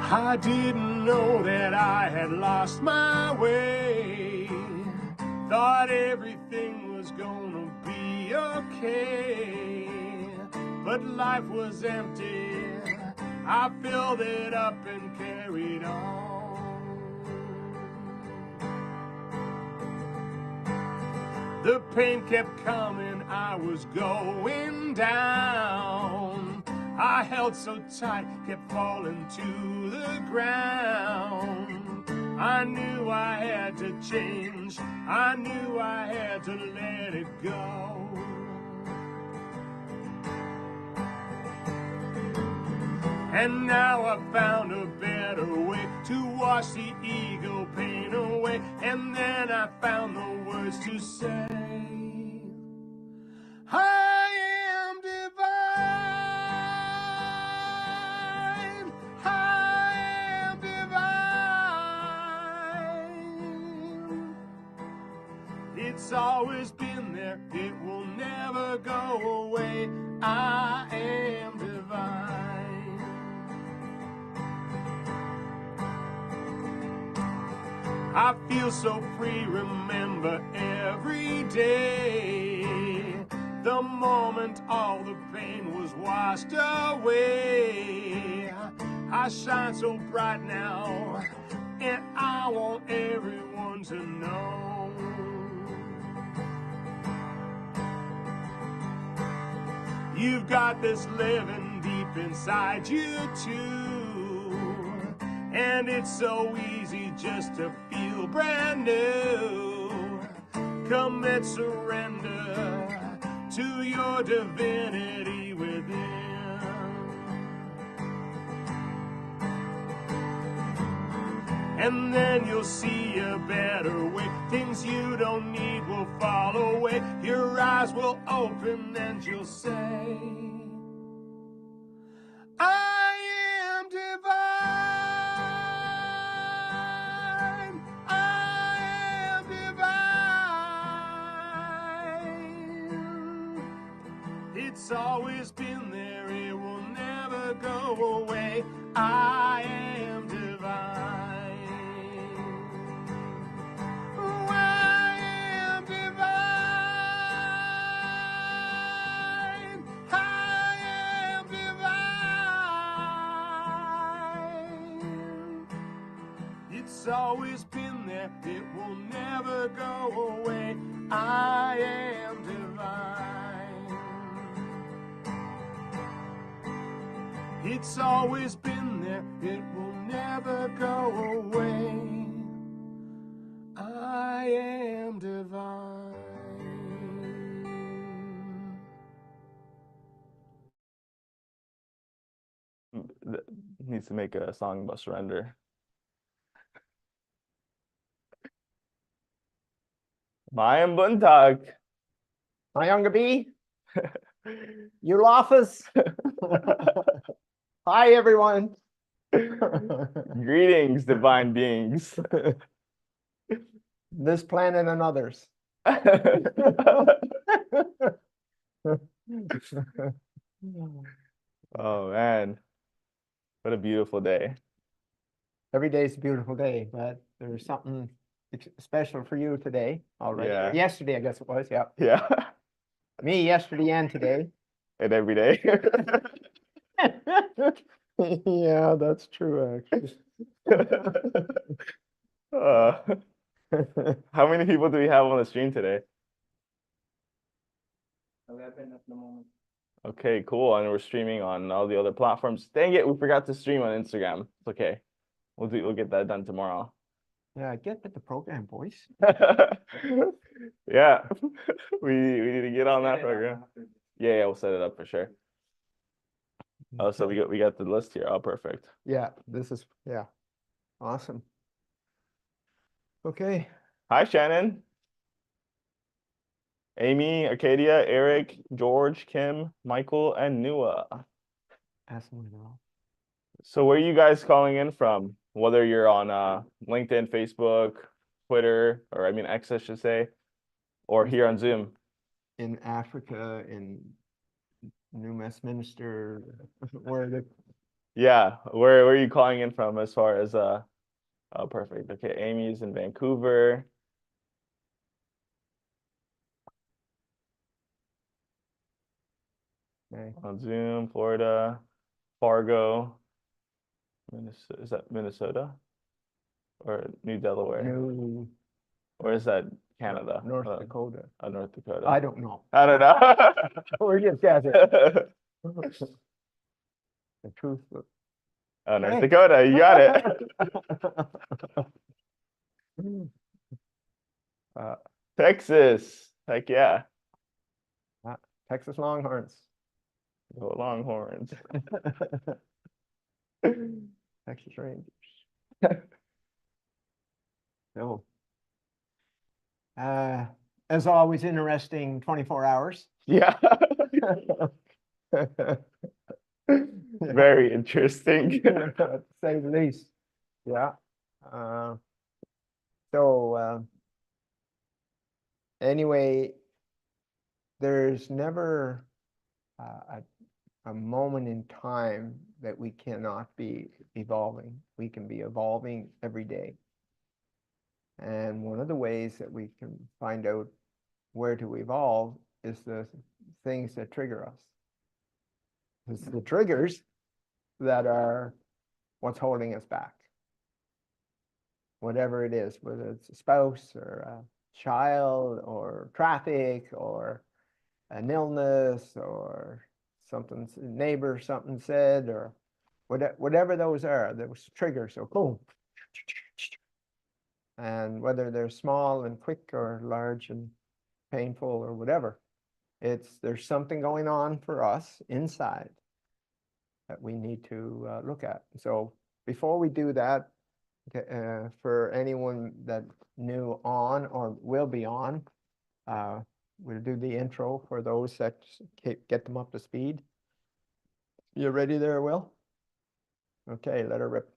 I didn't know that I had lost my way. Thought everything was gonna be okay, but life was empty. I filled it up and carried on. The pain kept coming, I was going down. I held so tight, kept falling to the ground. I knew I had to change, I knew I had to let it go. And now I found a better way to wash the ego pain away. And then I found the words to say, I am divine, I am divine. It's always been there, it will never go away. I am divine. I feel so free, remember every day. The moment all the pain was washed away. I shine so bright now, and I want everyone to know. You've got this living deep inside you too, and it's so easy just to feel brand new. Commit surrender to your divinity within. And then you'll see a better way. Things you don't need will fall away. Your eyes will open and you'll say, I am divine, I am divine. It's always been there, it will never go away. I am divine. Oh, I am divine, I am divine. It's always been there, it will never go away. I am divine. It's always been there, it will never go away. I am divine. Needs to make a song about surrender. Mayang buntag. Mayang gabi. Ulafas. Hi, everyone. Greetings, divine beings. This planet and others. Oh man, what a beautiful day. Every day is a beautiful day, but there's something special for you today already. Yeah. Yesterday, I guess it was. Yeah. Yeah. Me yesterday and today. And every day. Yeah, that's true, actually. How many people do we have on the stream today? 11 at the moment. Okay, cool. And we're streaming on all the other platforms. Dang it, we forgot to stream on Instagram. It's okay. We'll get that done tomorrow. Yeah, get with the program, boys. Yeah. We need to get on that program. Yeah, we'll set it up for sure. Oh, so we got the list here. Oh, perfect. Yeah, this is awesome. Okay. Hi, Shannon. Amy, Arcadia, Eric, George, Kim, Michael, and Nua. So where are you guys calling in from? Whether you're on LinkedIn, Facebook, Twitter, or I mean X, I should say, or here on Zoom. In Africa, in New Westminster, where Yeah, where are you calling in from as far as oh, perfect. Okay, Amy's in Vancouver. Okay. On Zoom, Florida, Fargo, Minnesota. Is that Minnesota or New Delaware? New Or is that Canada? North Dakota. North Dakota. I don't know. I don't know. We're just guessing. The truth. Oh, North Hey. Dakota, you got it. Texas. Heck yeah. Texas Longhorns. Go Longhorns. Texas Rangers. So, as always, interesting 24 hours. Yeah. Very interesting. To say the least. Yeah. Anyway, there's never a moment in time that we cannot be evolving. We can be evolving every day. And one of the ways that we can find out where to evolve is the things that trigger us. It's the triggers that are what's holding us back. Whatever it is, whether it's a spouse or a child or traffic or an illness or something, neighbor, something said, or whatever those are, those triggers. So boom. And whether they're small and quick or large and painful or whatever, there's something going on for us inside that we need to look at. So before we do that, for anyone that new on or will be on, we'll do the intro for those that get them up to speed. You ready there, Will? Okay, let her rip.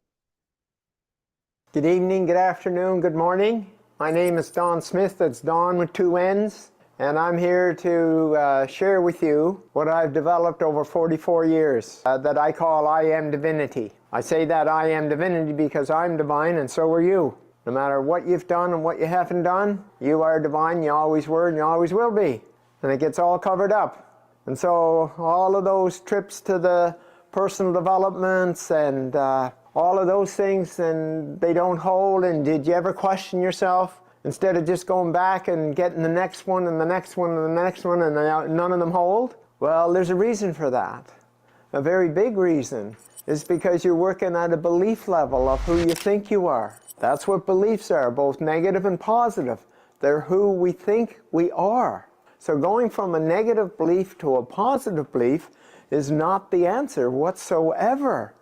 Good evening, good afternoon, good morning. My name is Don Smith. That's Don with 2 N's. And I'm here to share with you what I've developed over 44 years that I call IAMDIVINITY. I say that I am divinity because I'm divine and so are you. No matter what you've done and what you haven't done, you are divine, you always were and you always will be. And it gets all covered up. And so all of those trips to the personal developments and all of those things, and they don't hold. And did you ever question yourself? Instead of just going back and getting the next one and the next one and the next one and none of them hold? Well, there's a reason for that. A very big reason is because you're working at a belief level of who you think you are. That's what beliefs are, both negative and positive. They're who we think we are. So going from a negative belief to a positive belief is not the answer whatsoever.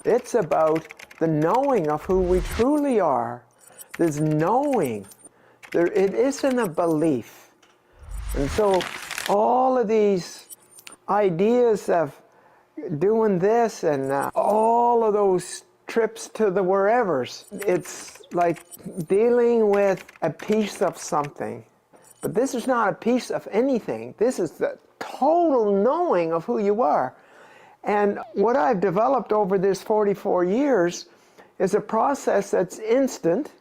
It's about the knowing of who we truly are. There's knowing. It isn't a belief. And so all of these ideas of doing this and all of those trips to the wherevers, it's like dealing with a piece of something. But this is not a piece of anything. This is the total knowing of who you are. And what I've developed over this 44 years is a process that's instant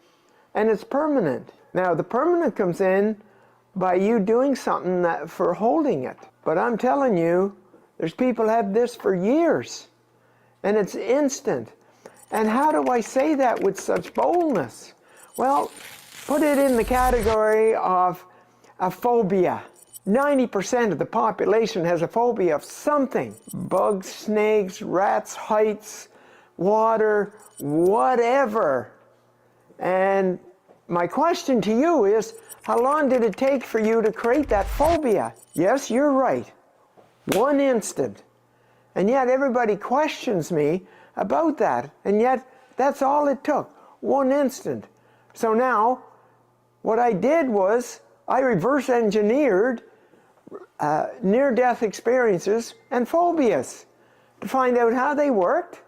and it's permanent. Now, the permanent comes in by you doing something for holding it. But I'm telling you, there's people have this for years and it's instant. And how do I say that with such boldness? Well, put it in the category of a phobia. 90% of the population has a phobia of something. Bugs, snakes, rats, heights, water, whatever. And my question to you is, how long did it take for you to create that phobia? Yes, you're right. 1 instant. And yet everybody questions me about that. And yet that's all it took. 1 instant. So now, what I did was, I reverse engineered near-death experiences and phobias to find out how they worked,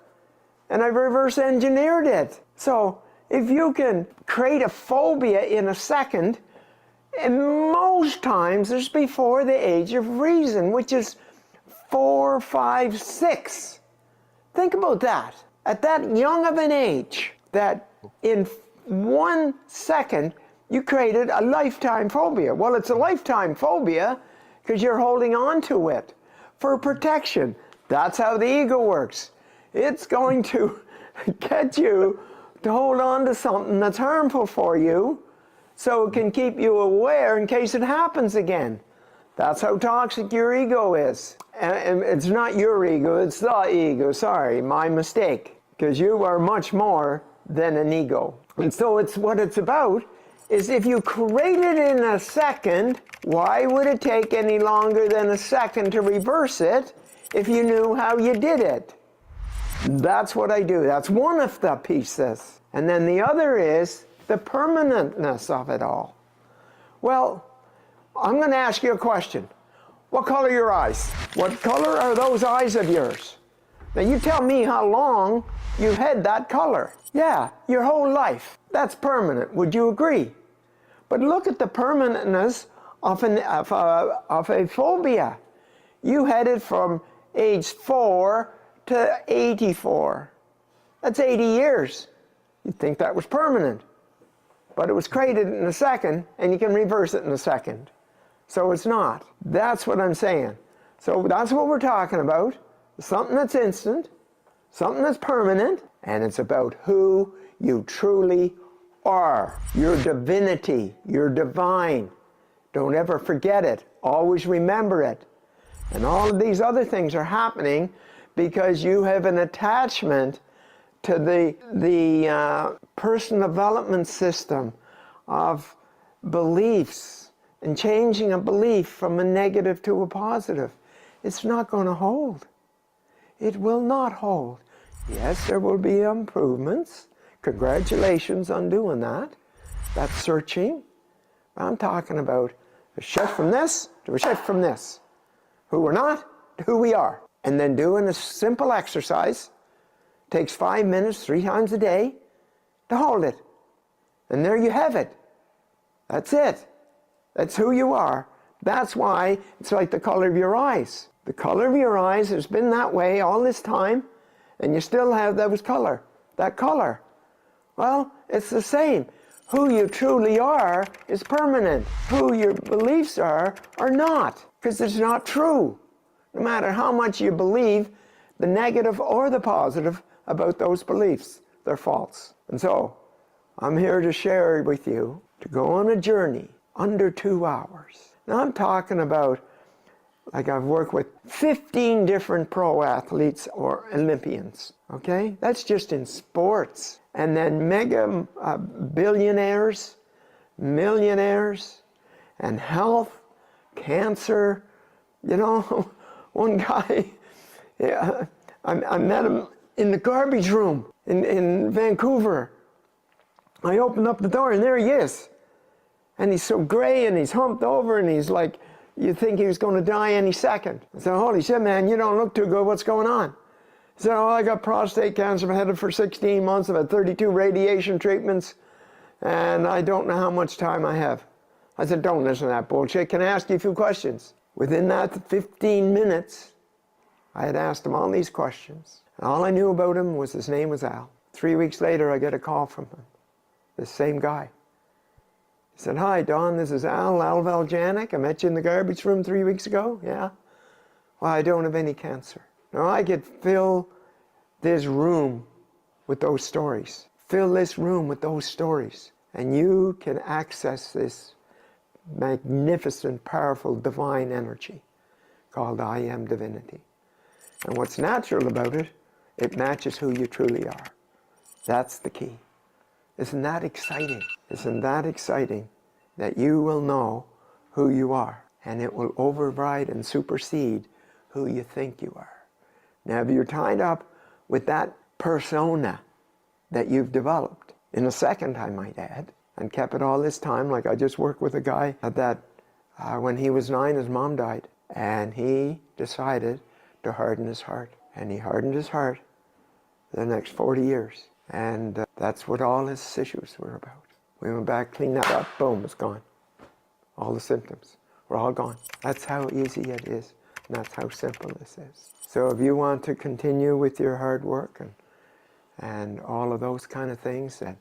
and I reverse engineered it. So if you can create a phobia in a second, and most times it's before the age of reason, which is 4, 5, 6. Think about that. At that young of an age, that in 1 second, you created a lifetime phobia. Well, it's a lifetime phobia because you're holding on to it for protection. That's how the ego works. It's going to get you to hold on to something that's harmful for you so it can keep you aware in case it happens again. That's how toxic your ego is. And it's not your ego, it's the ego. Sorry, my mistake. Because you are much more than an ego. And so what it's about is if you create it in a second, why would it take any longer than a second to reverse it if you knew how you did it? That's what I do. That's one of the pieces. And then the other is the permanentness of it all. Well, I'm going to ask you a question. What color are your eyes? What color are those eyes of yours? Now you tell me how long you had that color. Yeah, your whole life. That's permanent. Would you agree? But look at the permanentness of a phobia. You had it from age 4 to 84. That's 80 years. You'd think that was permanent. But it was created in a second, and you can reverse it in a second. So it's not. That's what I'm saying. So that's what we're talking about. Something that's instant, something that's permanent, and it's about who you truly are. Your divinity, your divine. Don't ever forget it. Always remember it. And all of these other things are happening because you have an attachment to the personal development system of beliefs and changing a belief from a negative to a positive. It's not going to hold. It will not hold. Yes, there will be improvements. Congratulations on doing that. That's searching. I'm talking about a shift from this to a shift from this. Who we're not to who we are. And then doing a simple exercise. Takes 5 minutes, 3 times a day to hold it. And there you have it. That's it. That's who you are. That's why it's like the color of your eyes. The color of your eyes has been that way all this time, and you still have that color. Well, it's the same. Who you truly are is permanent. Who your beliefs are not, because it's not true. No matter how much you believe, the negative or the positive about those beliefs, they're false. And so, I'm here to share with you to go on a journey under 2 hours. Now I'm talking about, like I've worked with 15 different pro athletes or Olympians, okay? That's just in sports. And then mega billionaires, millionaires, and health, cancer. You know, one guy, yeah, I met him in the garbage room in Vancouver. I opened up the door and there he is. And he's so gray and he's humped over and he's like, you think he was going to die any second. I said, holy shit, man, you don't look too good. What's going on? He said, oh, I got prostate cancer. I've had it for 16 months. I've had 32 radiation treatments. And I don't know how much time I have. I said, don't listen to that bullshit. Can I ask you a few questions? Within that 15 minutes, I had asked him all these questions. And all I knew about him was his name was Al. 3 weeks later, I get a call from him. The same guy. He said, hi, Don, this is Al Valjanic. I met you in the garbage room 3 weeks ago. Yeah? Well, I don't have any cancer. Now, I could fill this room with those stories. Fill this room with those stories. And you can access this magnificent, powerful, divine energy called IAMDIVINITY. And what's natural about it, it matches who you truly are. That's the key. Isn't that exciting? Isn't that exciting that you will know who you are and it will override and supersede who you think you are? Now, if you're tied up with that persona that you've developed, in a second, I might add, and kept it all this time, like I just worked with a guy that when he was 9, his mom died, and he decided to harden his heart. And he hardened his heart the next 40 years. And that's what all his issues were about. We went back, cleaned that up, boom, it's gone. All the symptoms were all gone. That's how easy it is. And that's how simple this is. So if you want to continue with your hard work and all of those kind of things, and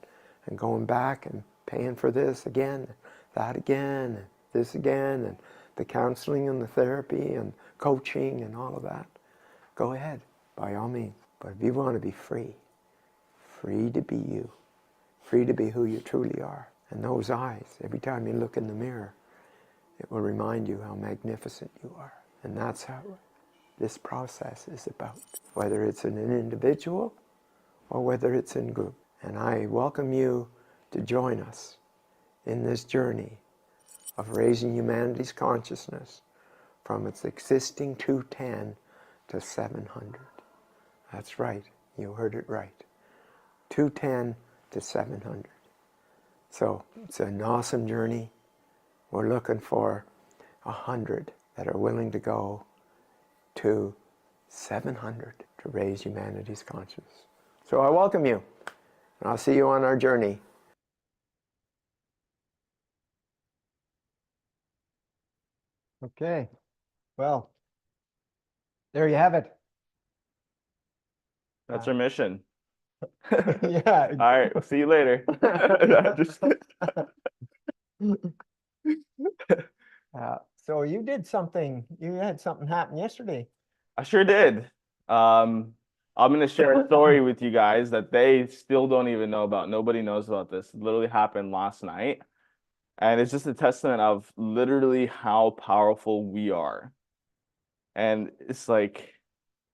going back and paying for this again, that again, and this again, and the counseling and the therapy and coaching and all of that, go ahead, by all means. But if you want to be free, free to be you, free to be who you truly are, and those eyes, every time you look in the mirror, it will remind you how magnificent you are. And that's how this process is about, whether it's in an individual or whether it's in group. And I welcome you to join us in this journey of raising humanity's consciousness from its existing 210 to 700. That's right, you heard it right. 210 to 700. So it's an awesome journey. We're looking for 100 that are willing to go to 700 to raise humanity's consciousness. So I welcome you, and I'll see you on our journey. Okay, well, there you have it. That's our mission. Yeah. All right, we'll see you later. Just So you did something, you had something happen yesterday. I sure did. I'm going to share a story with you guys that they still don't even know about. Nobody knows about this. It literally happened last night. And it's just a testament of literally how powerful we are. And it's like,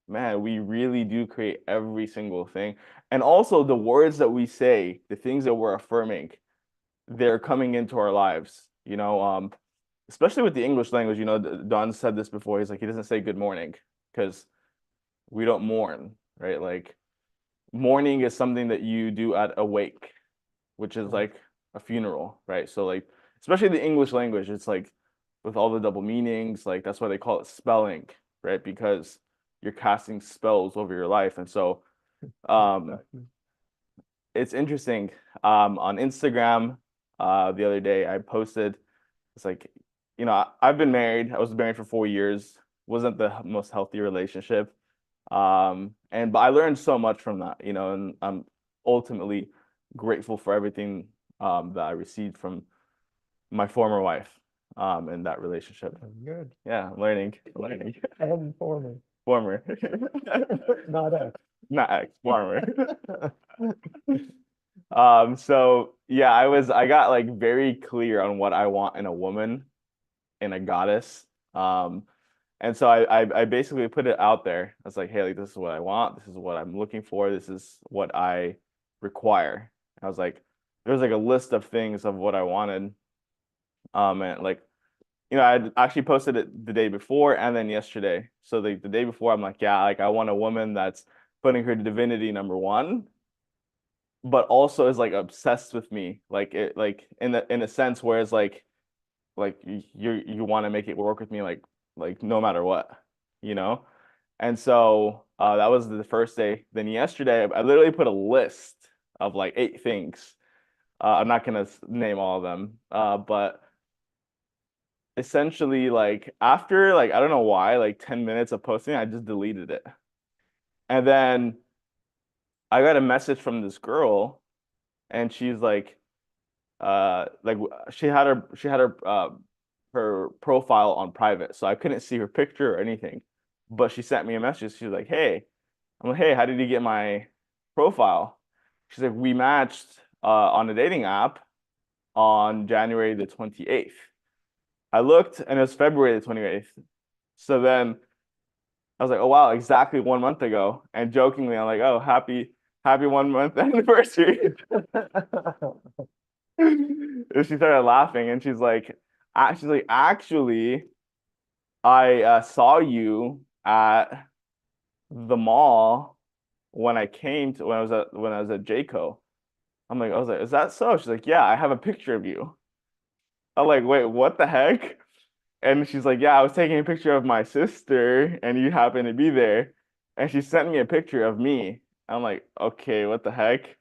man, we really do create every single thing. And also the words that we say, the things that we're affirming, they're coming into our lives, you know, especially with the English language. You know, Don said this before. He's like, he doesn't say good morning because we don't mourn, right? Like mourning is something that you do at a wake, which is like a funeral, right? So like, especially the English language, it's like with all the double meanings, like that's why they call it spelling, right? Because you're casting spells over your life. And so it's interesting. On Instagram, the other day I posted, it's like, you know, I've been married. I was married for 4 years. Wasn't the most healthy relationship. But I learned so much from that, you know, and I'm ultimately grateful for everything that I received from my former wife in that relationship. Good. Yeah, learning. And former. Former. Not ex. Not ex, former. So yeah, I got like very clear on what I want in a woman, in a goddess. And so I basically put it out there. I was like, hey, like this is what I want, this is what I'm looking for, this is what I require. I was like, there's like a list of things of what I wanted. And like, you know, I actually posted it the day before and then yesterday. So the day before, I'm like, yeah, like I want a woman that's putting her divinity number one, but also is like obsessed with me, like it, like in a sense where it's like you want to make it work with me, like no matter what, you know. And so that was the first day. Then yesterday, I literally put a list of like 8 things. I'm not gonna name all of them, but essentially, like after like I don't know why, like 10 minutes of posting, I just deleted it. And then I got a message from this girl, and she's like she had her profile on private, so I couldn't see her picture or anything. But she sent me a message. She was like, "Hey," I'm like, "Hey, how did you get my profile?" She's like, "We matched on a dating app on January the 28th." I looked, and it was February the 28th. So then I was like, "Oh wow, exactly 1 month ago." And jokingly, I'm like, "Oh, happy 1 month anniversary." And she started laughing, and she's like, actually, I saw you at the mall when I was at Jayco. I was like, is that so? She's like, yeah, I have a picture of you. I'm like, wait, what the heck? And she's like, yeah, I was taking a picture of my sister, and you happened to be there. And she sent me a picture of me. I'm like, okay, what the heck?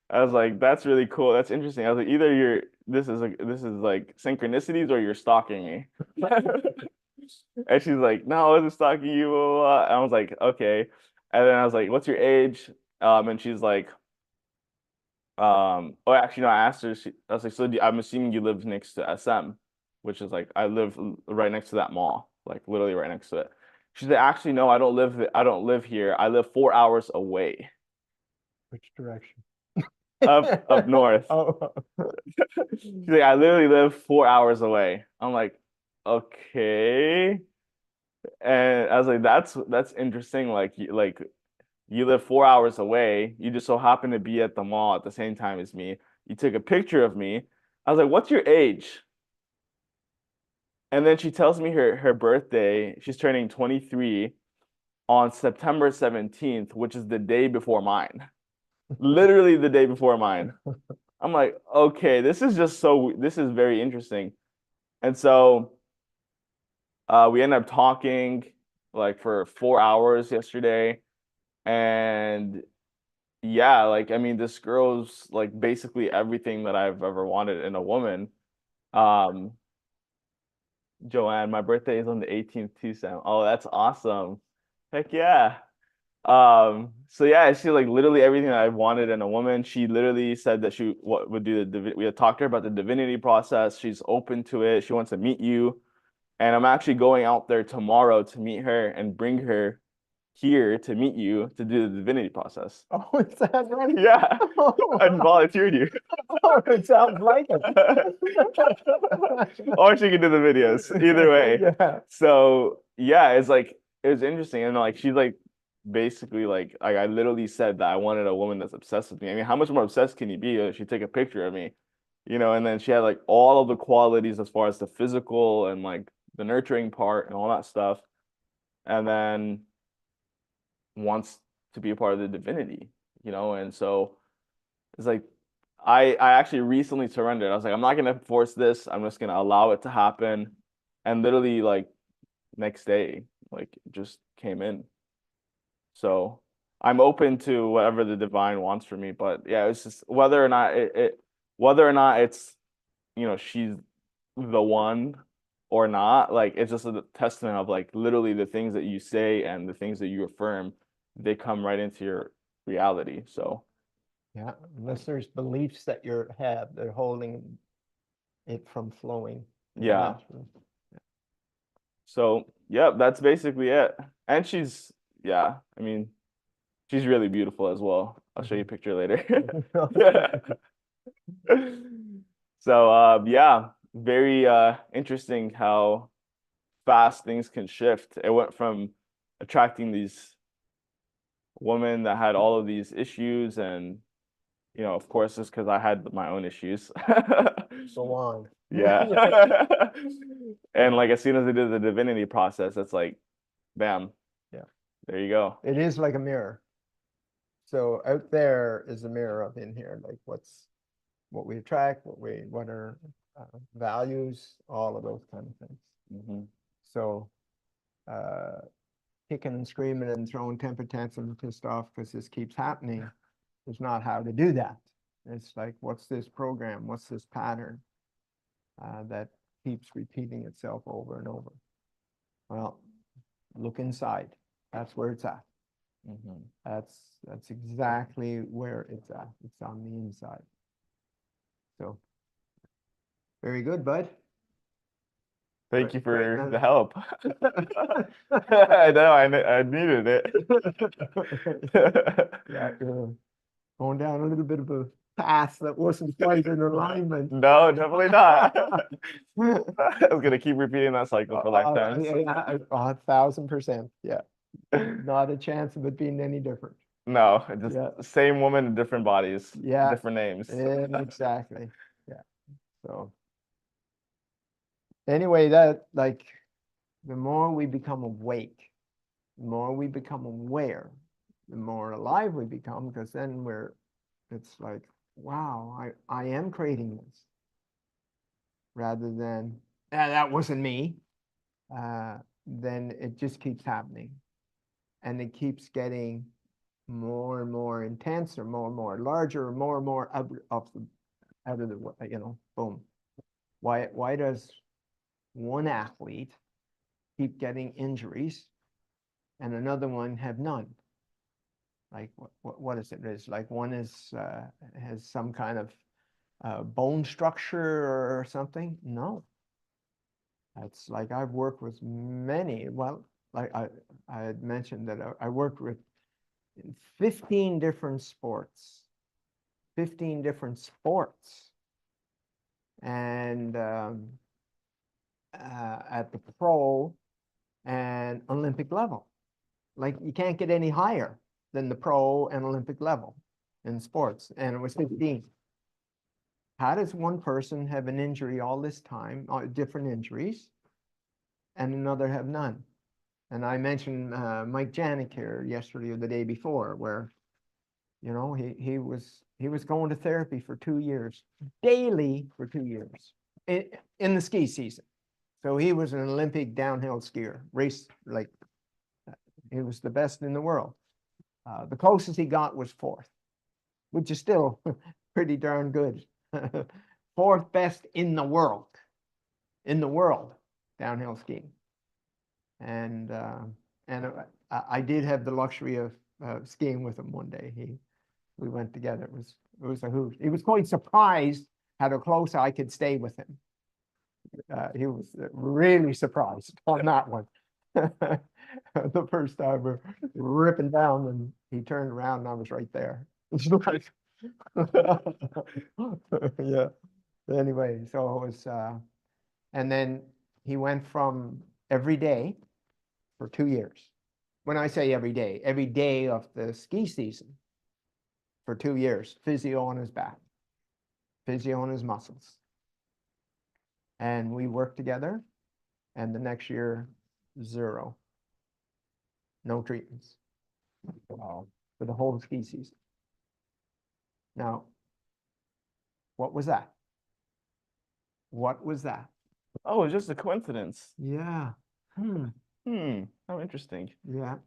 I was like, that's really cool. That's interesting. I was like, either this is like synchronicities or you're stalking me. And she's like, no, I wasn't stalking you, blah, blah, blah. And I was like, okay. And then I was like, what's your age? And she's like, oh, actually, no, I asked her, I was like, so I'm assuming you live next to SM, which is like, I live right next to that mall, like literally right next to it. She said, actually, no, I don't live here. I live 4 hours away, Which direction? up north. Oh, She's like, I literally live 4 hours away. I'm like, okay. And I was like, that's interesting. Like you live 4 hours away. You just so happen to be at the mall at the same time as me. You took a picture of me. I was like, what's your age? And then she tells me her birthday. She's turning 23 on September 17th, which is the day before mine. Literally the day before mine. I'm like, okay, this is very interesting. And so we ended up talking like for 4 hours yesterday. And yeah, like I mean, this girl's like basically everything that I've ever wanted in a woman. Um, Joanne, my birthday is on the 18th too, Sam. Oh, that's awesome. Heck yeah. So yeah, she like literally everything that I wanted in a woman. She literally said that she would do we had talked to her about the divinity process. She's open to it. She wants to meet you. And I'm actually going out there tomorrow to meet her and bring her here to meet you to do the divinity process. oh, is that right? Yeah, Oh, I volunteered you. it sounds like it. Or she can do the videos. Either way. Yeah. So yeah, it's like it was interesting. And like she's like basically like I literally said that I wanted a woman that's obsessed with me. I mean, how much more obsessed can you be? She take a picture of me, and then she had like all of the qualities as far as the physical and like the nurturing part and all that stuff. And then wants to be a part of the divinity, and so it's like I actually recently surrendered. I was like, I'm not gonna force this. I'm just gonna allow it to happen. And literally like next day, like it just came in. So I'm open to whatever the divine wants for me. But yeah, it's just whether or not it's she's the one or not, like it's just a testament of like literally the things that you say and the things that you affirm, they come right into your reality. So Yeah, unless there's beliefs that they're holding it from flowing yeah. naturally. So yeah, that's basically it. And yeah, I mean, she's really beautiful as well. I'll show you a picture later. So yeah, very interesting how fast things can shift. It went from attracting these women that had all of these issues, and of course, it's because I had my own issues. Go on. Yeah. And like as soon as I did the divinity process, it's like, bam. Yeah. There you go. It is like a mirror. So out there is a mirror of in here, like what we attract, what are values, all of those kind of things. Mm-hmm. So kicking and screaming and throwing temper tantrums and pissed off because this keeps happening is not how to do that. It's like, what's this program? What's this pattern that keeps repeating itself over and over? Well, look inside. That's where it's at. Mm-hmm. That's exactly where it's at. It's on the inside. So, very good, bud. Thank you for Right the help. I know, I needed it. Yeah, you're going down a little bit of a path that wasn't quite in alignment. No, definitely not. I was gonna keep repeating that cycle for lifetimes. Yeah, 1,000%. Yeah. Not a chance of it being any different. No, just Yeah. same woman, different bodies, Yeah. different names. Exactly. Yeah. So anyway, that like the more we become awake, the more we become aware, the more alive we become, because then it's like, wow, I am creating this. Rather than, that wasn't me. Then it just keeps happening. And it keeps getting more and more intense, or more and more larger, or more and more out of the boom. Why does one athlete keep getting injuries, and another one have none. Like what is it? It's like one is has some kind of bone structure or something. No, that's like I've worked with many. Well, like I had mentioned that I worked with 15 different sports, 15 different sports, and at the pro and Olympic level. Like you can't get any higher than the pro and Olympic level in sports, and it was 15. How does one person have an injury all this time, different injuries, and another have none? And I mentioned Mike Janik here yesterday or the day before, where he was going to therapy for 2 years, daily for 2 years in the ski season. So he was an Olympic downhill skier, race like he was the best in the world. The closest he got was 4th, which is still pretty darn good. 4th best in the world, downhill skiing. And I did have the luxury of skiing with him one day. We went together. It was a hoot. He was quite surprised how close I could stay with him. He was really surprised on that one. The first time we're ripping down, and he turned around and I was right there. It's like, yeah. Anyway, so it was, and then he went from every day for 2 years. When I say every day of the ski season for 2 years, physio on his back, physio on his muscles. And we worked together, and the next year, 0. No treatments for the whole ski season. Now, what was that? What was that? Oh, it's just a coincidence. Yeah. How interesting. Yeah.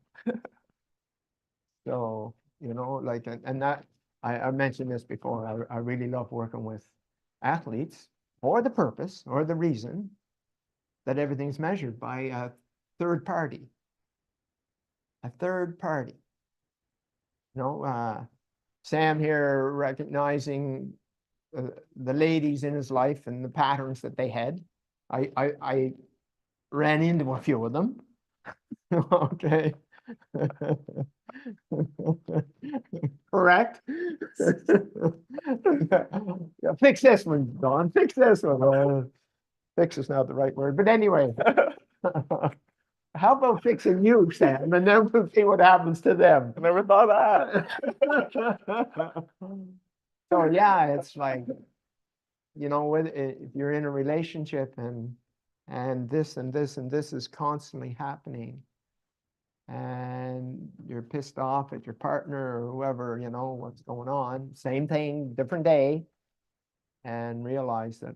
So, like, and that, I mentioned this before, I really love working with athletes for the purpose or the reason that everything's measured by a third party. A third party. Sam here recognizing the ladies in his life and the patterns that they had. I ran into a few of them. Okay. Correct. Yeah, fix this one, Don. Fix this one. Fix is not the right word, but anyway. How about fixing you, Sam? And then we'll see what happens to them. I never thought that. So yeah, it's like, if you're in a relationship and this and this and this is constantly happening, and you're pissed off at your partner or whoever, what's going on, same thing, different day, and realize that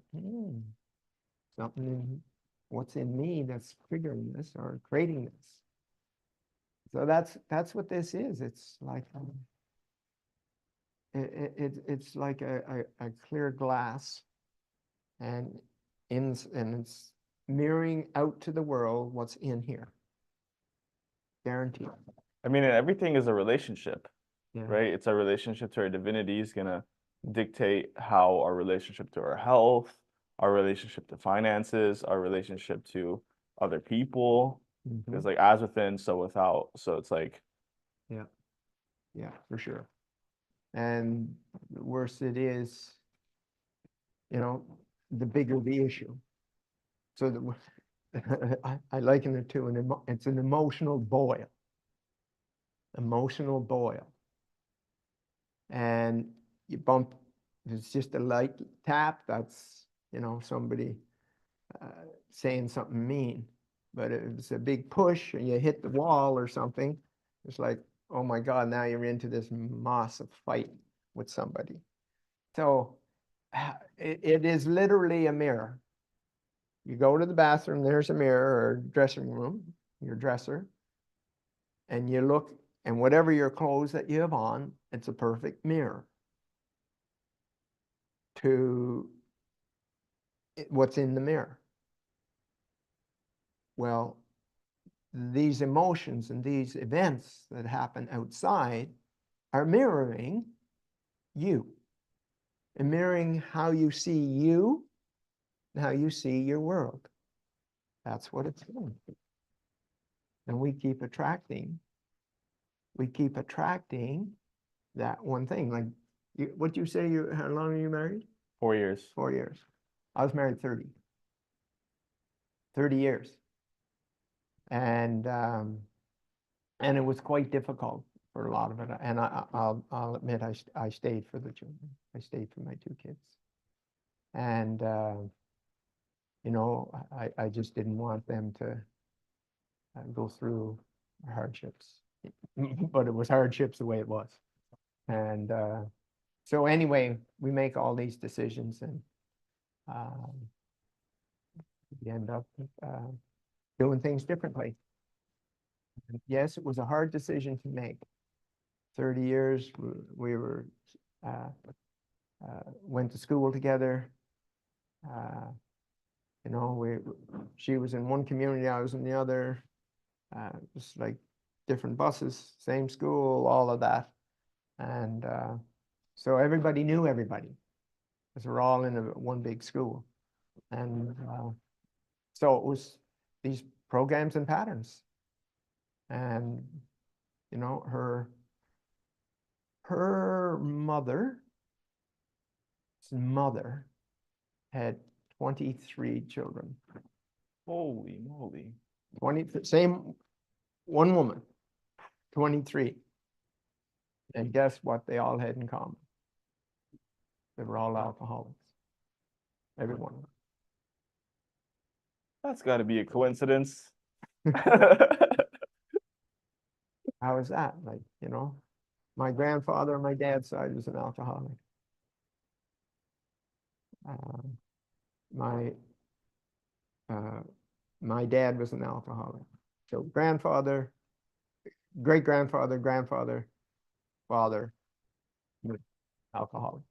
something what's in me that's triggering this or creating this. So that's what this is. It's like it's like a clear glass, and it's mirroring out to the world what's in here. Guaranteed. I mean, everything is a relationship, Yeah. right? It's our relationship to our divinity is gonna dictate how our relationship to our health, our relationship to finances, our relationship to other people. It's like as within, so without. So it's like, yeah, for sure. And the worse it is, the bigger the issue. So I liken it to it's an emotional boil. Emotional boil. And you bump, if it's just a light tap, that's, somebody saying something mean. But if it's a big push and you hit the wall or something, it's like, oh my God, now you're into this massive fight with somebody. So it is literally a mirror. You go to the bathroom, there's a mirror or dressing room, your dresser, and you look, and whatever your clothes that you have on, it's a perfect mirror to what's in the mirror. Well, these emotions and these events that happen outside are mirroring you, and mirroring how you see you and how you see your world. That's what it's doing. And we keep attracting that one thing. Like, what you say, how long are you married? 4 years. 4 years. I was married 30 years. And it was quite difficult for a lot of it. And I'll admit, I stayed for the children. I stayed for my 2 kids. And, you know, I just didn't want them to go through hardships. But it was hardships the way it was. And so anyway, we make all these decisions, and we end up doing things differently. And yes, it was a hard decision to make. 30 years, we were went to school together. You know, she was in one community, I was in the other. Just like different buses, same school, all of that. And so everybody knew everybody, because we're all in one big school. And so it was these programs and patterns. And, you know, her mother had 23 children. Holy moly. 20, same one woman, 23. And guess what they all had in common? They were all alcoholics. Every one of them. That's got to be a coincidence. How is that? Like, you know, my grandfather on my dad's side was an alcoholic. My dad was an alcoholic. So grandfather, great-grandfather, grandfather, father, alcoholics.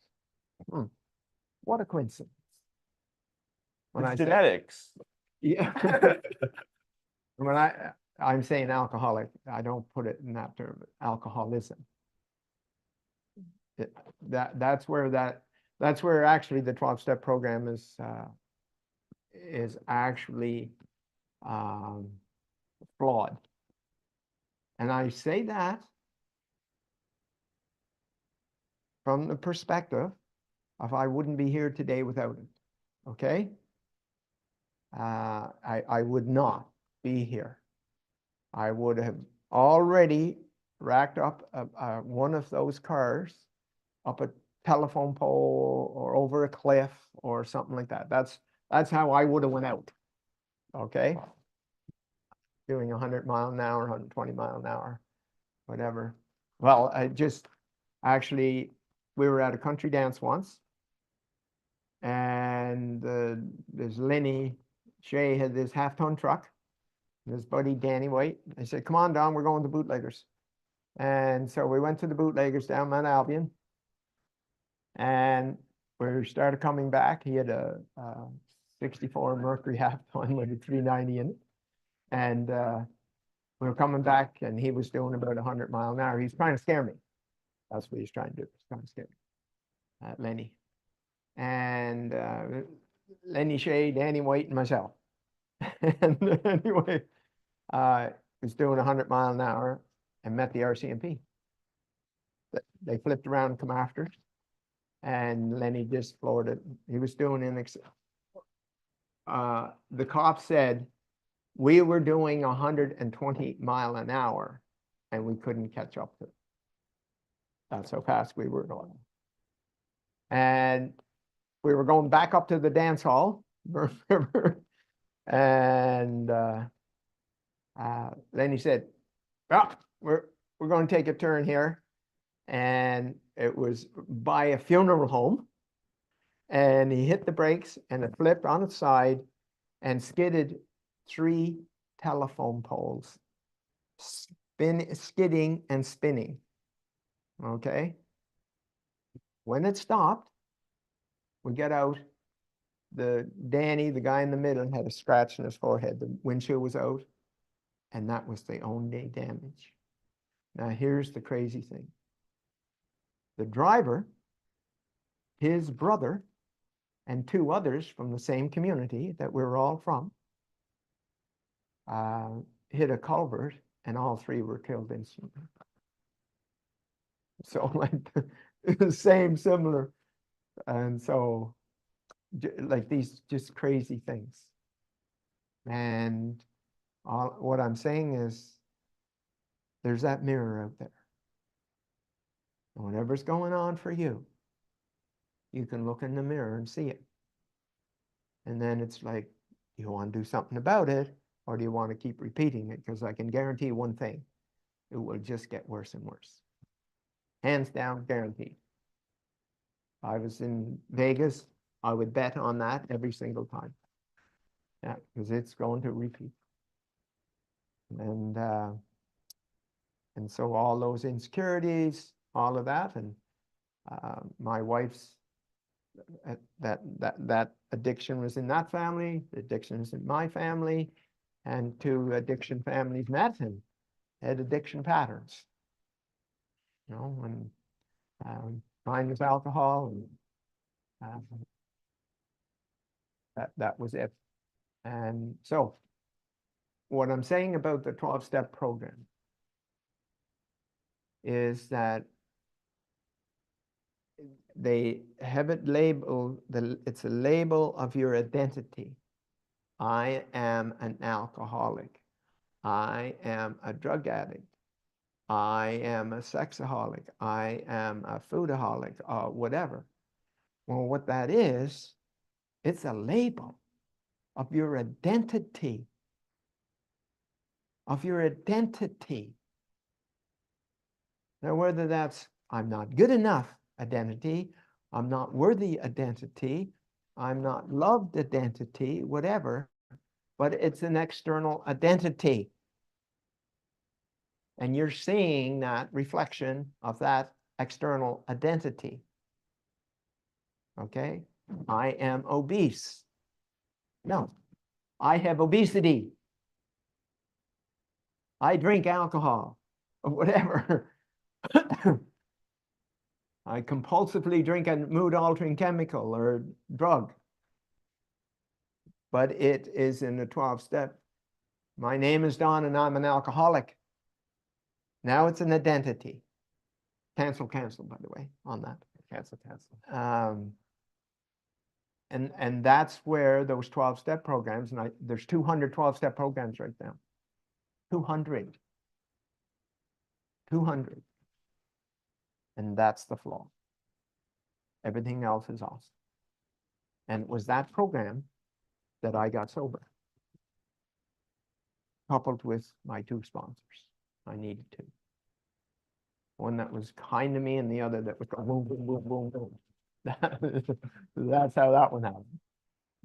What a coincidence. It's genetics. Yeah. When I'm saying alcoholic, I don't put it in that term, alcoholism. That's where actually the 12-step program is actually flawed. And I say that from the perspective of I wouldn't be here today without it. Okay? I would not be here. I would have already racked up one of those cars up a telephone pole or over a cliff or something like that. That's how I would have went out. Okay? Doing 100 miles an hour, 120 miles an hour, whatever. Well, we were at a country dance once, and this Lenny Shea had this half-ton truck. His buddy Danny White. I said, "Come on, Don, we're going to Bootleggers." And so we went to the Bootleggers down Mount Albion, and we started coming back. He had a 64 Mercury half-ton with a 390 in it, and we were coming back, and he was doing about 100 miles an hour. He's trying to scare me. That's what he's trying to do. He's trying to scare me, Lenny. And Lenny Shea, Danny White, and myself. And anyway, was doing 100 miles an hour and met the RCMP. They flipped around and come after us, and Lenny just floored it. He was doing the cop said we were doing 120 miles an hour and we couldn't catch up to it. That's how fast we were going. And we were going back up to the dance hall, and then he said, "Well, we're going to take a turn here," and it was by a funeral home, and he hit the brakes, and it flipped on its side and skidded 3 telephone poles, skidding and spinning. Okay. When it stopped, we get out. Danny, the guy in the middle, had a scratch in his forehead. The windshield was out. And that was the only damage. Now, here's the crazy thing. The driver, his brother, and 2 others from the same community that we were all from, hit a culvert, and all 3 were killed instantly. So like the same, similar, and so like these just crazy things. And what I'm saying is, there's that mirror out there. And whatever's going on for you, you can look in the mirror and see it. And then it's like, do you want to do something about it, or do you want to keep repeating it? Because I can guarantee one thing, it will just get worse and worse. Hands down, guaranteed. I was in Vegas, I would bet on that every single time. Yeah, because it's going to repeat. And so all those insecurities, all of that, and my wife's that addiction was in that family, the addiction was in my family, and 2 addiction families met and had addiction patterns. You know, and mine was alcohol, and that was it. And so what I'm saying about the 12-step program is that they have it labeled, it's a label of your identity. I am an alcoholic. I am a drug addict. I am a sexaholic. I am a foodaholic, whatever. Well, what that is, it's a label of your identity. Of your identity. Now, whether that's I'm not good enough identity, I'm not worthy identity, I'm not loved identity, whatever, but it's an external identity. And you're seeing that reflection of that external identity. Okay? I am obese. No, I have obesity. I drink alcohol, or whatever. I compulsively drink a mood-altering chemical or drug. But it is in the 12-step. My name is Don and I'm an alcoholic. Now it's an identity. Cancel, by the way, on that. Cancel. And that's where those 12-step programs, and there's 200 12-step programs right now. 200. And that's the flaw. Everything else is awesome. And it was that program that I got sober, coupled with my 2 sponsors. I needed 2. One that was kind to me, and the other that was boom, boom, boom, boom, boom. That's how that one happened.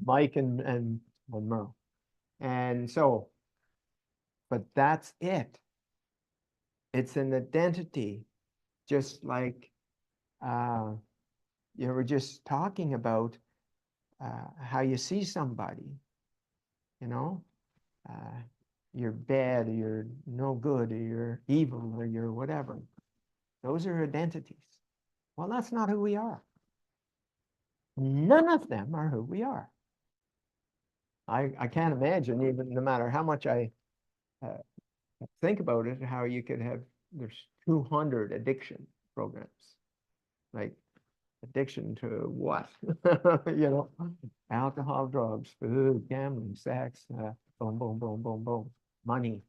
Mike and Merle. And so, but that's it. It's an identity, just like you were just talking about how you see somebody, you know, you're bad, or you're no good, or you're evil, or you're whatever. Those are identities. Well, that's not who we are. None of them are who we are. I can't imagine, even no matter how much I think about it, how you could have, there's 200 addiction programs. Like, addiction to what? You know, alcohol, drugs, food, gambling, sex, boom, boom, boom, boom, boom, money,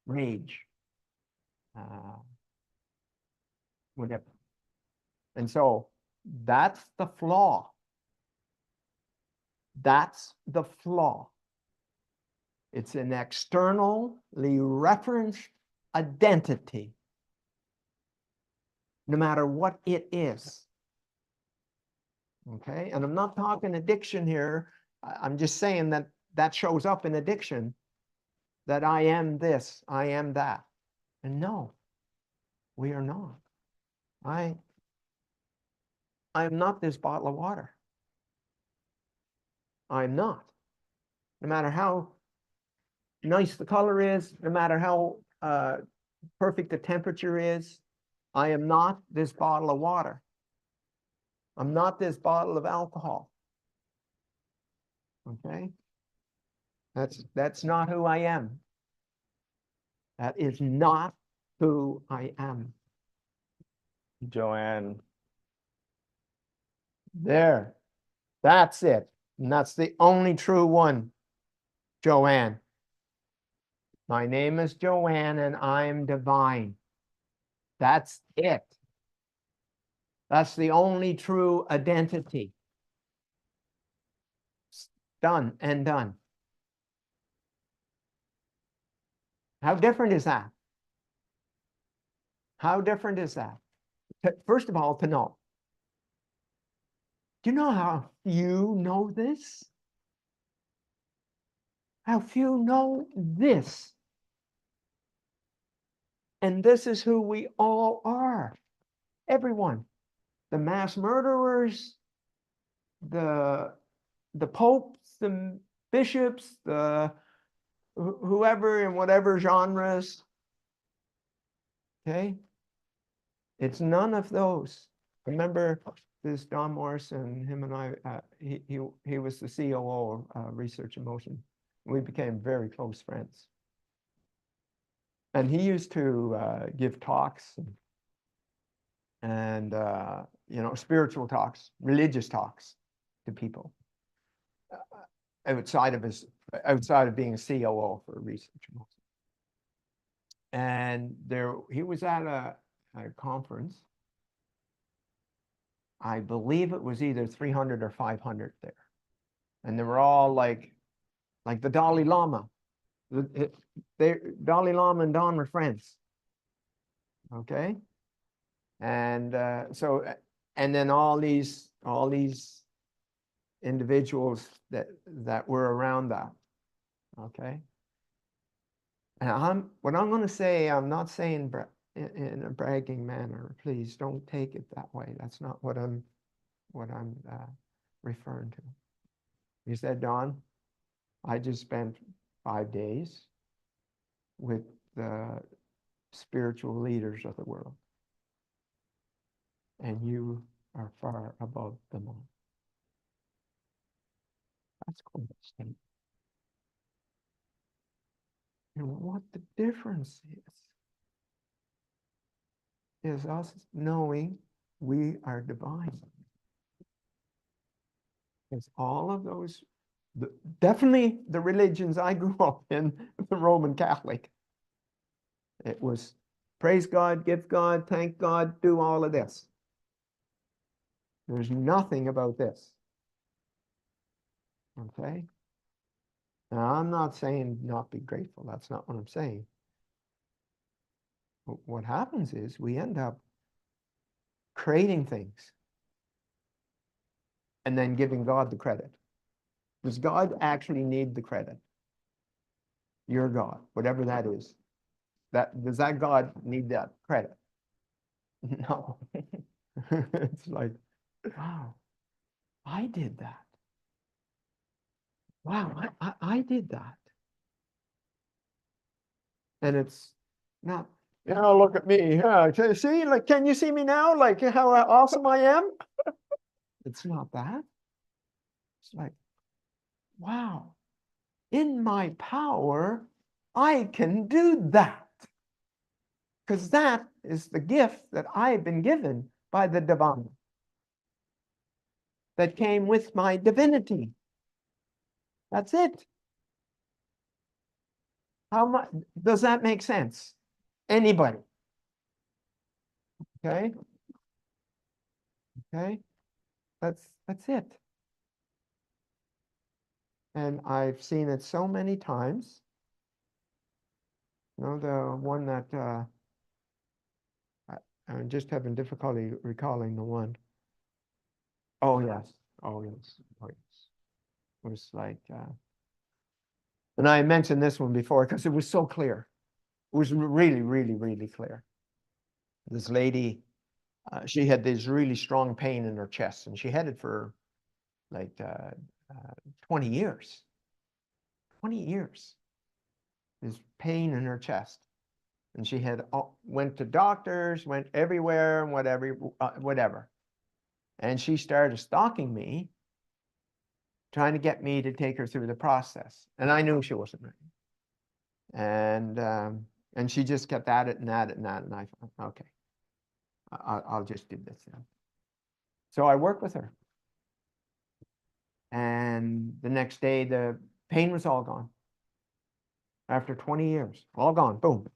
rage, whatever. And so that's the flaw. That's the flaw. It's an externally referenced identity, no matter what it is. Okay, and I'm not talking addiction here. I'm just saying that that shows up in addiction, that I am this, I am that. And no, we are not. I am not this bottle of water. I'm not. No matter how nice the color is, no matter how perfect the temperature is, I am not this bottle of water. I'm not this bottle of alcohol. Okay? That's not who I am. That is not who I am. Joanne. There. That's it. And that's the only true one. Joanne. My name is Joanne and I'm divine. That's it. That's the only true identity. Done and done. How different is that? How different is that? First of all, to know. Do you know how few know this? How few know this? And this is who we all are. Everyone. The mass murderers, the popes, the bishops, the whoever in whatever genres. Okay? It's none of those. Remember this Don Morrison, him and I, he was the COO of Research in Motion. We became very close friends. And he used to give talks and you know, spiritual talks, religious talks to people outside of being a COO for Research in Motion. And he was at a conference. I believe it was either 300 or 500 there. And they were all like the Dalai Lama. Dalai Lama and Don were friends. Okay. And and then all these individuals that were around that. Okay. And what I'm going to say, I'm not saying in a bragging manner. Please don't take it that way. That's not what I'm referring to. He said, Don, I just spent 5 days with the spiritual leaders of the world, and you are far above them all. That's quite a statement. And what the difference is us knowing we are divine. Because all of those, definitely the religions I grew up in, the Roman Catholic, it was praise God, give God, thank God, do all of this. There's nothing about this. Okay? Now, I'm not saying not be grateful. That's not what I'm saying. But what happens is we end up creating things and then giving God the credit. Does God actually need the credit? Your God, whatever that is. Does that God need that credit? No. It's like, wow, I did that. Wow, I did that. And it's not, you know, look at me. See, like, can you see me now? Like how awesome I am? It's not that. It's like, wow, in my power, I can do that. Because that is the gift that I've been given by the divine that came with my divinity. That's it. How much does that make sense? Anybody? Okay. Okay. That's it. And I've seen it so many times. You know, the one that I'm just having difficulty recalling the one. Oh yes. Oh yes. Oh yes. It was like and I mentioned this one before because it was so clear. It was really, really, really clear. This lady, she had this really strong pain in her chest, and she had it for like 20 years. 20 years. this pain in her chest. And she had went to doctors, went everywhere and whatever. And she started stalking me, trying to get me to take her through the process. And I knew she wasn't ready. And she just kept at it and at it and at it. And I thought, okay, I'll just do this then. So I worked with her. And the next day, the pain was all gone. After 20 years, all gone, boom.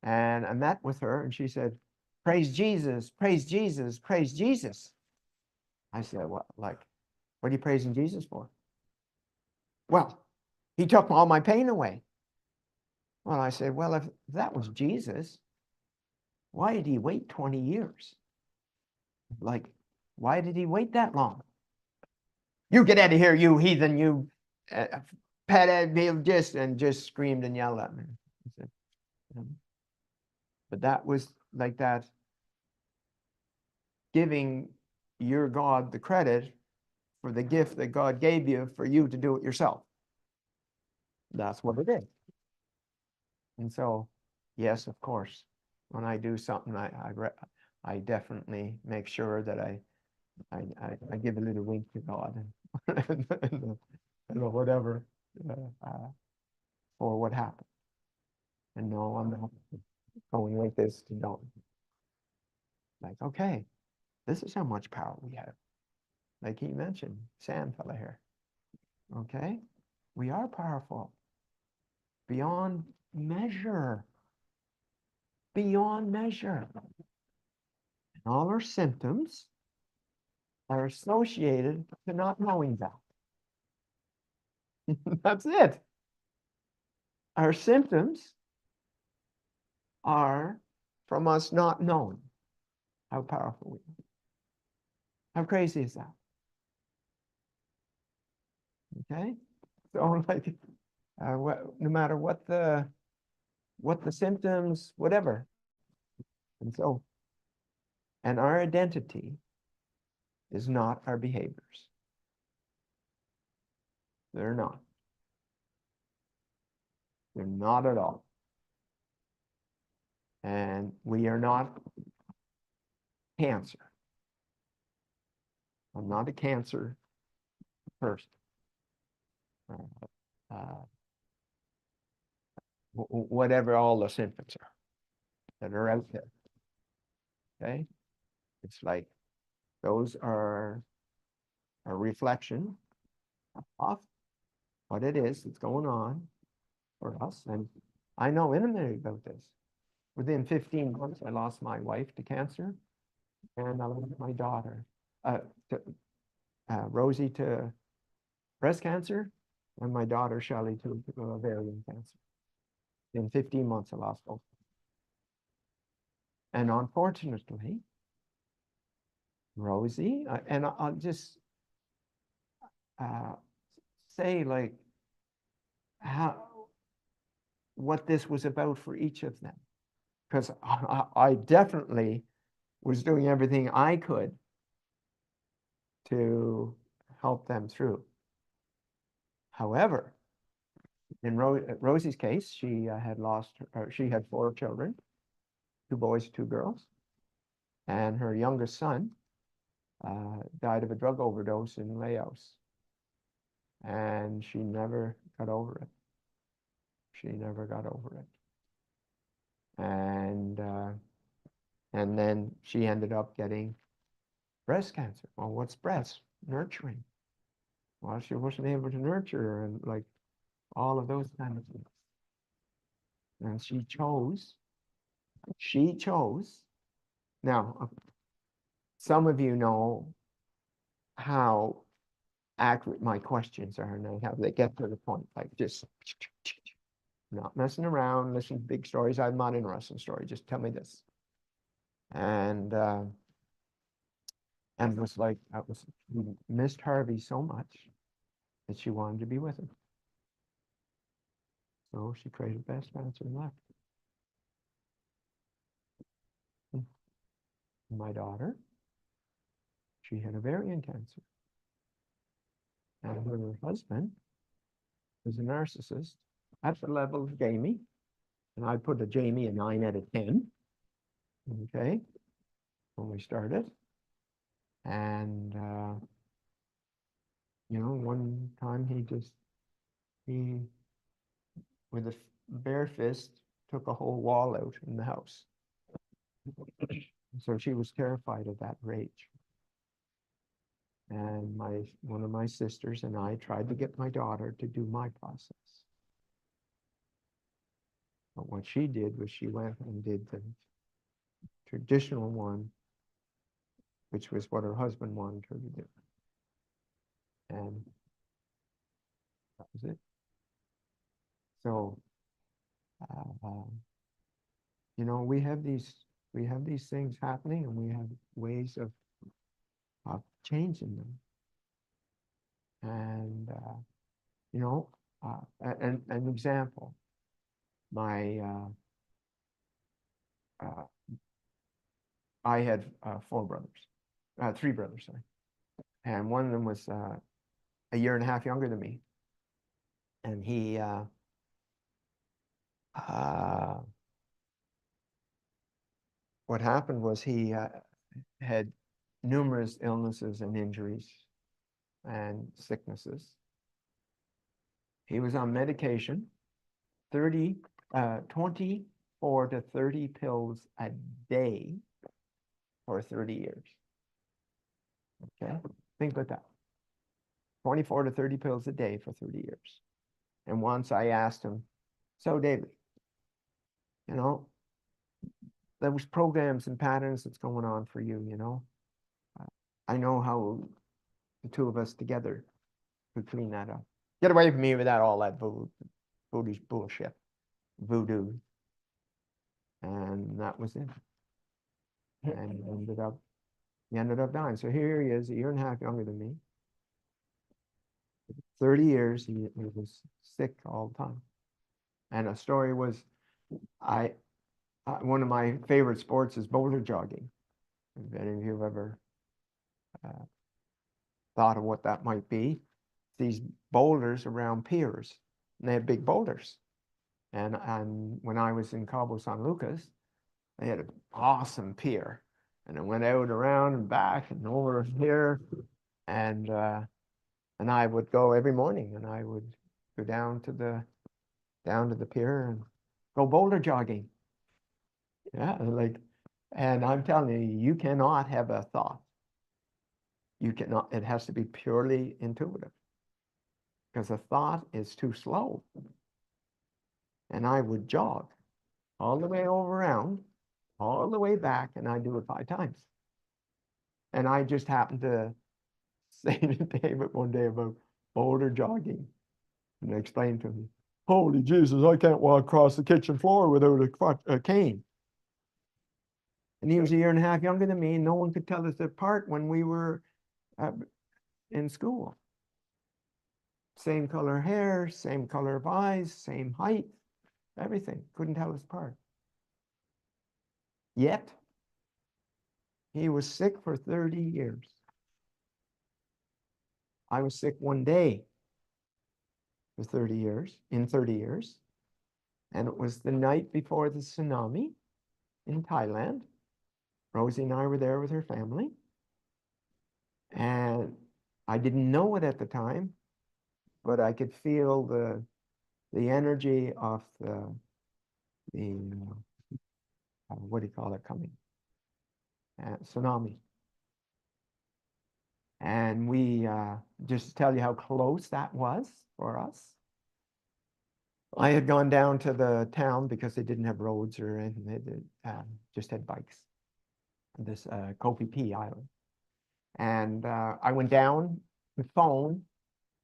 And I met with her and she said, praise Jesus, praise Jesus, praise Jesus. I said, what are you praising Jesus for? Well, he took all my pain away. Well, I said, well, if that was Jesus, why did he wait 20 years? Like, why did he wait that long? You get out of here, you heathen, you just screamed and yelled at me. I said, but that was like that, giving your God the credit for the gift that God gave you for you to do it yourself. That's what it is. And so, yes, of course, when I do something, I definitely make sure that I give a little wink to God and whatever for what happened. And no, I'm not going like this to don't. Like, okay, this is how much power we have. Like he mentioned, Sam fella here. Okay, we are powerful beyond measure. Beyond measure. And all our symptoms are associated to not knowing that. That's it. Our symptoms are from us not knowing how powerful we are. How crazy is that? Okay, so like, no matter what the symptoms, whatever, and our identity is not our behaviors. They're not. They're not at all. And we are not cancer. I'm not a cancer person. Whatever all the symptoms are that are out there. Okay? It's like those are a reflection of what it is that's going on for us. And I know intimately about this. Within 15 months, I lost my wife to cancer, and I lost my daughter, Rosie, to breast cancer, and my daughter, Shelley, to ovarian cancer. In 15 months, I lost both. And unfortunately, Rosie, and I'll just say like what this was about for each of them. Because I definitely was doing everything I could to help them through. However, in Rosie's case, she she had 4 children, 2 boys, 2 girls, and her youngest son died of a drug overdose in Laos, and she never got over it. She never got over it. And then she ended up getting breast cancer. Well, what's breast? Nurturing. Well, she wasn't able to nurture her, and like all of those kind of things. And she chose. Now, some of you know how accurate my questions are and how they get to the point, like just not messing around, listen to big stories. I'm not interested in stories. Just tell me this. And it was like, we missed Harvey so much that she wanted to be with him. So she created breast cancer and left. My daughter, she had ovarian cancer. And her husband was a narcissist at the level of Jamie, and I put a Jamie a 9 out of 10. Okay, when we started. And you know, one time he with a bare fist took a whole wall out in the house. So she was terrified of that rage. And one of my sisters and I tried to get my daughter to do my process. But what she did was she went and did the traditional one, which was what her husband wanted her to do. And that was it. So, you know, we have these things happening, and we have ways of changing them. And you know, an example, my I had 3 brothers, sorry, and one of them was a year and a half younger than me, and he what happened was he had numerous illnesses and injuries and sicknesses. He was on medication, 24 to 30 pills a day for 30 years. Okay, think about that. 24 to 30 pills a day for 30 years. And once I asked him, so David, you know, there was programs and patterns that's going on for you, you know. I know how the two of us together could clean that up. Get away from me with that, all that voodoo bullshit. Voodoo. And that was it. And he ended up dying. So here he is, a year and a half younger than me. 30 years, he was sick all the time. And a story was, one of my favorite sports is boulder jogging. If any of you have ever thought of what that might be, these boulders around piers, and they had big boulders. And when I was in Cabo San Lucas, they had an awesome pier, and I went out around and back and over here, and I would go every morning, and I would go down to the pier and go boulder jogging. Yeah, and I'm telling you, you cannot have a thought. You cannot. It has to be purely intuitive, because a thought is too slow. And I would jog all the way over around, all the way back, and I do it 5 times. And I just happened to say to David one day about boulder jogging, and I explained to him, holy Jesus, I can't walk across the kitchen floor without a cane. And he was a year and a half younger than me, and no one could tell us apart when we were in school. Same color hair, same color of eyes, same height, everything. Couldn't tell us apart. Yet, he was sick for 30 years. I was sick one day for 30 years, in 30 years. And it was the night before the tsunami in Thailand. Rosie and I were there with her family. And I didn't know it at the time, but I could feel the energy of the what do you call it, coming? Tsunami. And we, just to tell you how close that was for us, I had gone down to the town because they didn't have roads or anything. They just had bikes, this Kopi P Island. And I went down the phone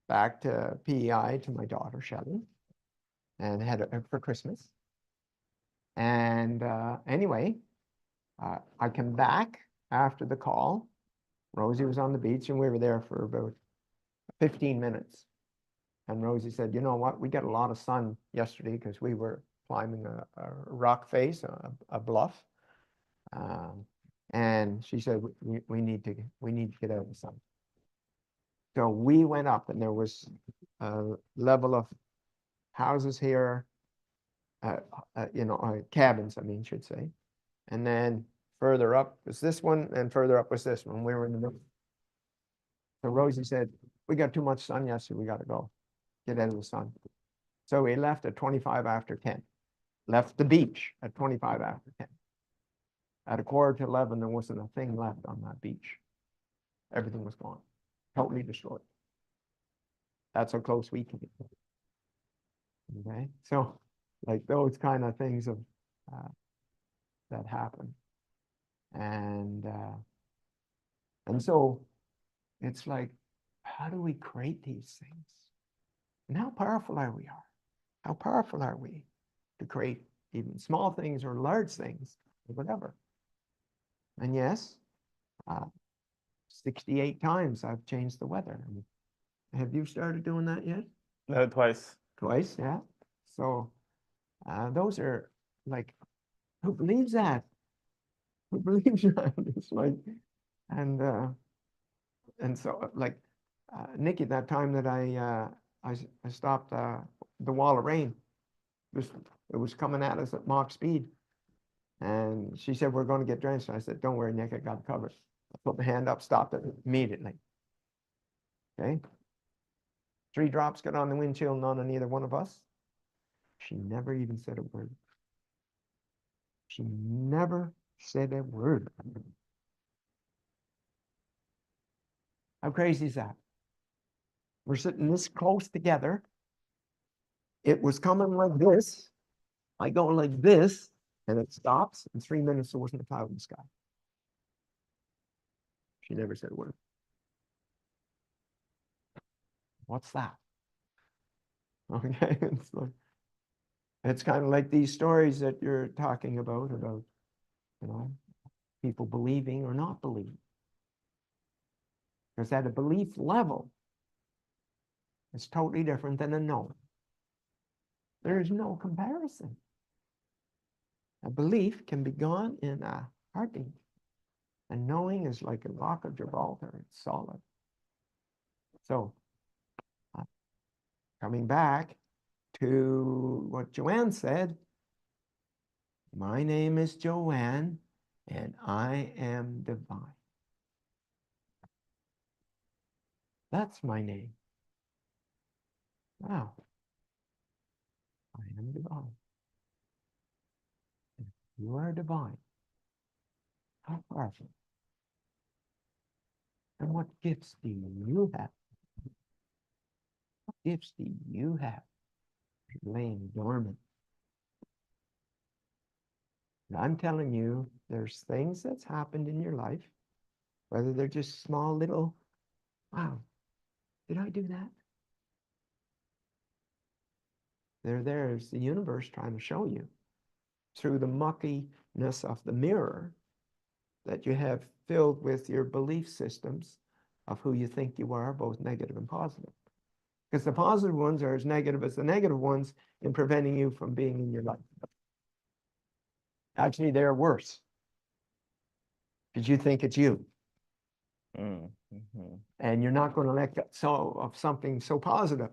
back to PEI to my daughter, Shelley, and had it for Christmas. And anyway, I come back after the call. Rosie was on the beach, and we were there for about 15 minutes. And Rosie said, you know what, we got a lot of sun yesterday because we were climbing a rock face, a bluff. And she said, we need to get out of the sun. So we went up, and there was a level of houses here, cabins, I mean, should say. And then further up was this one, and further up was this one. We were in the middle. So Rosie said, we got too much sun yesterday, we gotta go, get out of the sun. So we left at 25 after 10, left the beach at 25 after 10. At 11:15, there wasn't a thing left on that beach. Everything was gone, totally destroyed. That's how close we can get. Okay, so like those kind of things of that happen, and so it's like, how do we create these things? And how powerful are we? How powerful are we to create even small things or large things, or whatever? And yes, 68 times I've changed the weather. Have you started doing that yet? No, twice. Twice, yeah. So those are like, who believes that? Who believes that? It's like, and so like Nikki, that time that I stopped the wall of rain, it was coming at us at Mach speed, and she said, we're going to get drenched. And I said, don't worry, Nick, I got it covered. I put my hand up, stopped it immediately. Okay. 3 drops got on the windshield, none on either one of us. She never even said a word. She never said a word. How crazy is that? We're sitting this close together. It was coming like this. I go like this, and it stops. In 3 minutes, there wasn't a cloud in the sky. She never said a word. What's that? Okay, it's kind of like these stories that you're talking about, people believing or not believing. Because at a belief level, it's totally different than a knowing. There is no comparison. A belief can be gone in a heartbeat. And knowing is like a rock of Gibraltar, it's solid. So, coming back to what Joanne said, my name is Joanne, and I am divine. That's my name. Wow. I am divine. You are divine. How powerful. And what gifts do you have? What gifts do you have laying dormant? And I'm telling you, there's things that's happened in your life, whether they're just small little, wow, did I do that? There's the universe trying to show you through the muckiness of the mirror that you have filled with your belief systems of who you think you are, both negative and positive. Because the positive ones are as negative as the negative ones in preventing you from being in your life. Actually, they're worse because you think it's you. Mm-hmm. And you're not going to let go of something so positive,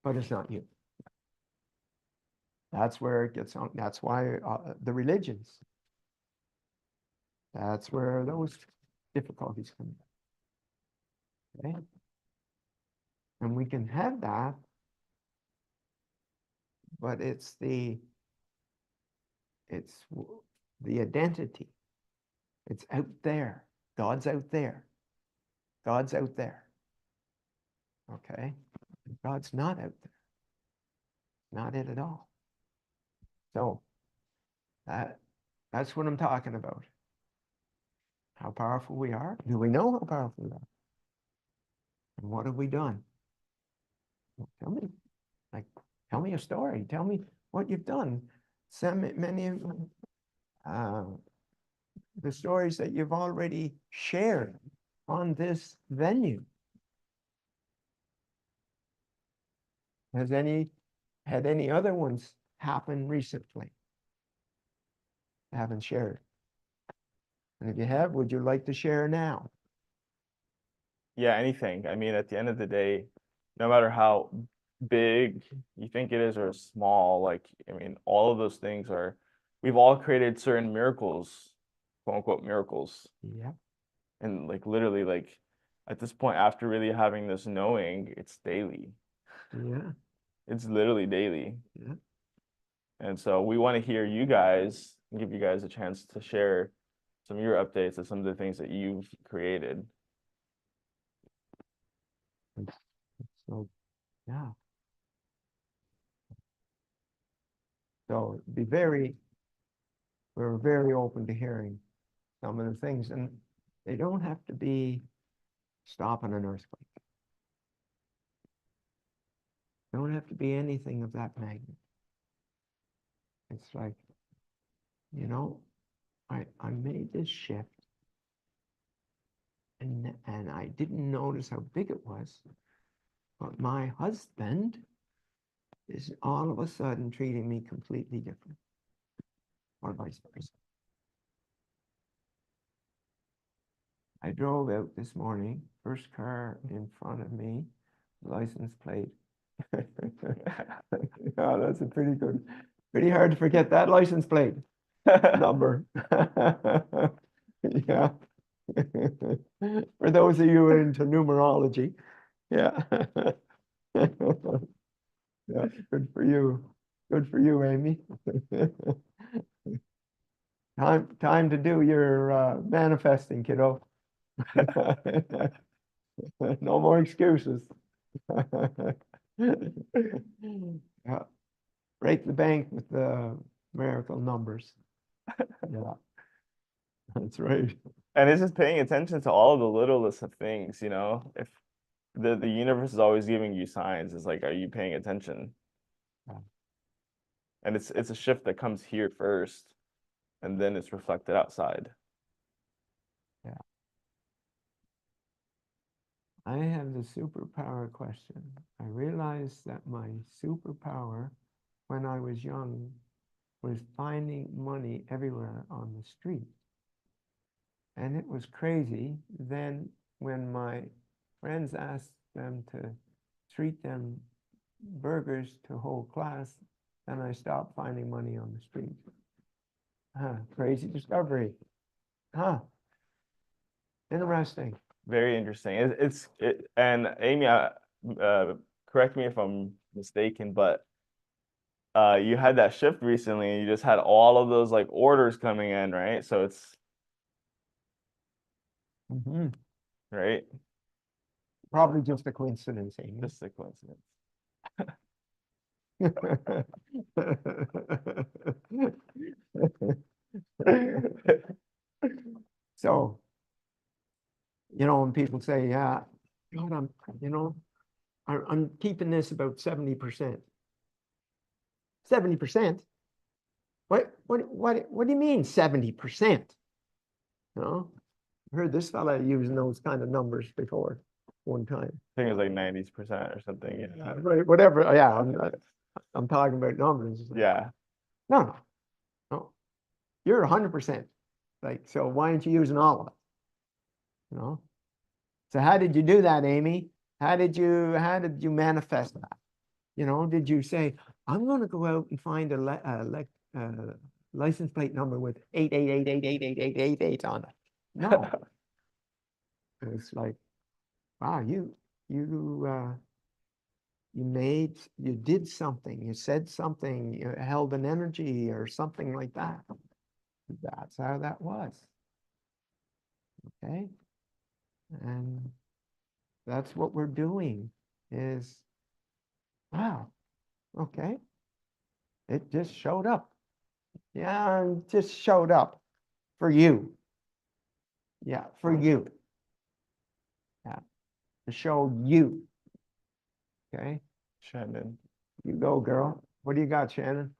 but it's not you. That's where it gets on. That's why the religions, that's where those difficulties come in. Okay? And we can have that, but it's the identity. It's out there. God's out there. God's out there. Okay? God's not out there. Not it at all. So that's what I'm talking about. How powerful we are. Do we know how powerful we are? And what have we done? Tell me. Like, tell me a story. Tell me what you've done. Many of the stories that you've already shared on this venue. Had any other ones happen recently? Haven't shared. And if you have, would you like to share now? Yeah, anything. I mean, at the end of the day, no matter how big you think it is or small, like, I mean, all of those things are, we've all created certain miracles, quote unquote miracles. Yeah. And like literally, like at this point, after really having this knowing, it's daily. Yeah. It's literally daily. Yeah. And so we want to hear you guys, give you guys a chance to share some of your updates of some of the things that you've created. So, yeah. So we're very open to hearing some of the things, and they don't have to be stopping an earthquake. They don't have to be anything of that magnitude. It's like, you know, I made this shift, and I didn't notice how big it was, but my husband is all of a sudden treating me completely different, or vice versa. I drove out this morning, first car in front of me, license plate. Oh, that's a pretty hard to forget that license plate number. Yeah. For those of you into numerology, yeah. Yeah, good for you. Good for you, Amy. Time to do your manifesting, kiddo. No more excuses. Yeah. Break the bank with the miracle numbers. Yeah, that's right. And it's just paying attention to all the littlest of things, you know. If the universe is always giving you signs, it's like, are you paying attention? Yeah. And it's a shift that comes here first, and then it's reflected outside. Yeah. I have the superpower question. I realized that my superpower when I was young was finding money everywhere on the street. And it was crazy. Then when my friends asked them to treat them burgers to whole class, then I stopped finding money on the street. Crazy discovery. Interesting. Very interesting. And Amy, correct me if I'm mistaken, but you had that shift recently, and you just had all of those like orders coming in, right? So it's right. Probably just a coincidence, Amy. Just a coincidence. So, you know, when people say, yeah, God, I'm keeping this about 70%. 70%? What do you mean 70%? You know, I heard this fella using those kind of numbers before one time. I think it was like 90% or something. Yeah. Right, whatever. Yeah, I'm talking about numbers. Yeah. No. You're 100%. Like, so why aren't you using all of it? You know? So how did you do that, Amy? How did you manifest that? You know, did you say, I'm going to go out and find a license plate number with 888888888 on it? No. It's like, wow, you did something, you said something, you held an energy or something like that. That's how that was. Okay. And that's what we're doing is, wow, okay. It just showed up. Yeah, it just showed up for you. Yeah, for you. Yeah, to show you. Okay. Shannon. You go, girl. What do you got, Shannon?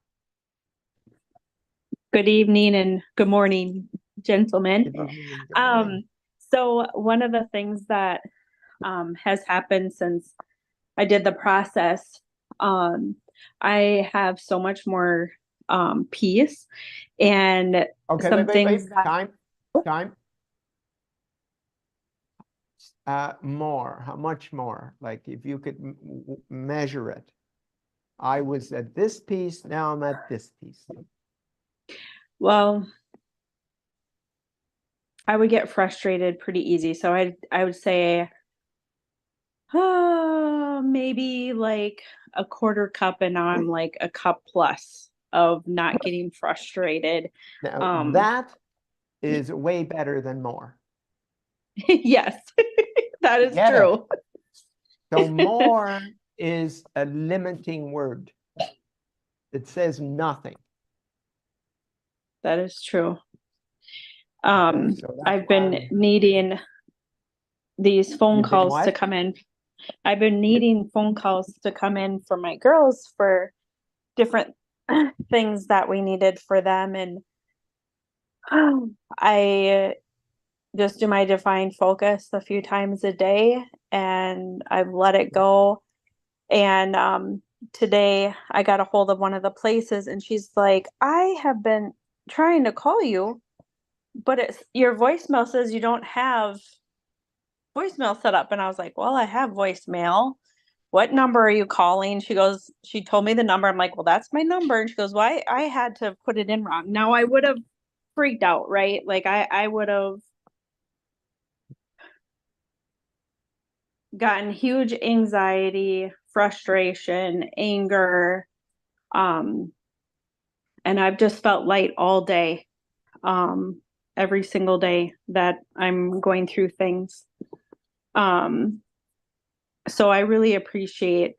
Good evening and good morning, gentlemen. Good evening and good morning. So one of the things that has happened since I did the process, I have so much more peace and Okay, some wait. things that Time. more? How much more? Like if you could measure it. I was at this piece, now I'm at this piece. Well, I would get frustrated pretty easy. So I would say maybe like a quarter cup, and now I'm like a cup plus of not getting frustrated. Now, that is way better than more. Yes, that is Get it? true. So more is a limiting word. It says nothing. That is true. Okay, so that's I've been why needing these phone you've been calls to what? come in. I've been needing phone calls to come in for my girls for different things that we needed for them. And I just do my divine focus a few times a day, and I've let it go. And today I got a hold of one of the places, and she's like, I have been trying to call you, but it's your voicemail says you don't have voicemail set up. And I was like, well, I have voicemail. What number are you calling? She told me the number. I'm like, well, that's my number. And she goes, why? I had to put it in wrong. Now I would have freaked out, right? Like I would have gotten huge anxiety, frustration, anger. And I've just felt light all day. Every single day that I'm going through things. So I really appreciate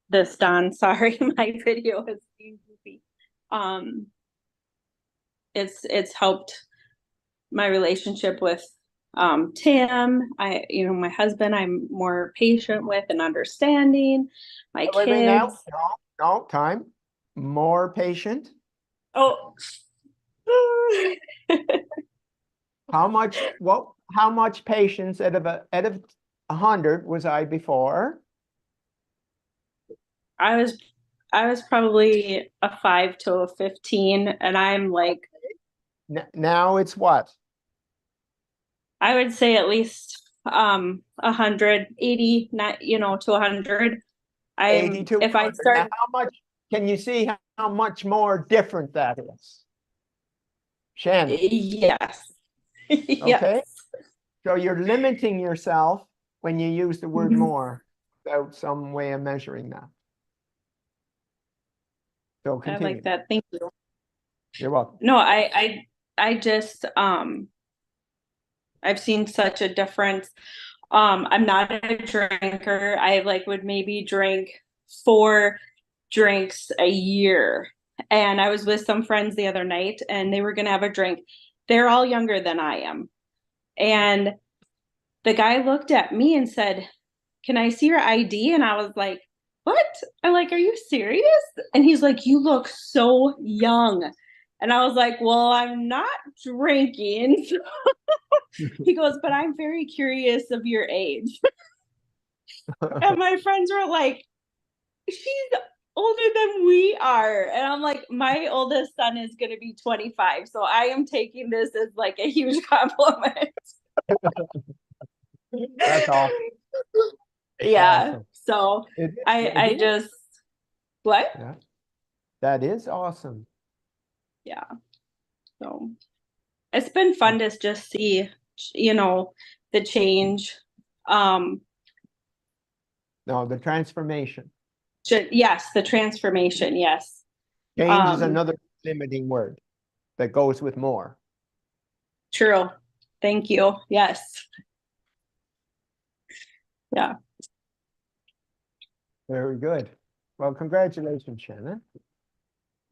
this, Don. Sorry, my video is being goofy. It's helped my relationship with Tim. My husband, I'm more patient with and understanding. My Wait, now. kids. No, time. More patient. Oh. How much patience out of 100 was I before? I was probably a 5 to a 15, and I'm like, now it's what? I would say at least 180, not to 100. 80 to if I 100. start. Now, how much can you see how much more different that is? Shannon. Yes. Okay. Yes. So you're limiting yourself when you use the word Mhm. more without some way of measuring that. So I continue. like that. Thank you. You're welcome. No, I just I've seen such a difference. I'm not a drinker. I would maybe drink 4 drinks a year. And I was with some friends the other night, and they were gonna have a drink. They're all younger than I am. And the guy looked at me and said, can I see your ID? And I was like, what? I'm like, are you serious? And he's like, you look so young. And I was like, well, I'm not drinking. He goes, but I'm very curious of your age. And my friends were like, she's older than we are. And I'm like, my oldest son is going to be 25. So I am taking this as like a huge compliment. That's awesome. Yeah. Awesome. So I just, what? Yeah. That is awesome. Yeah. So it's been fun to just see, the change. No, the transformation. Yes, the transformation. Yes. Change is another limiting word that goes with more. True. Thank you. Yes. Yeah. Very good. Well, congratulations, Shannon.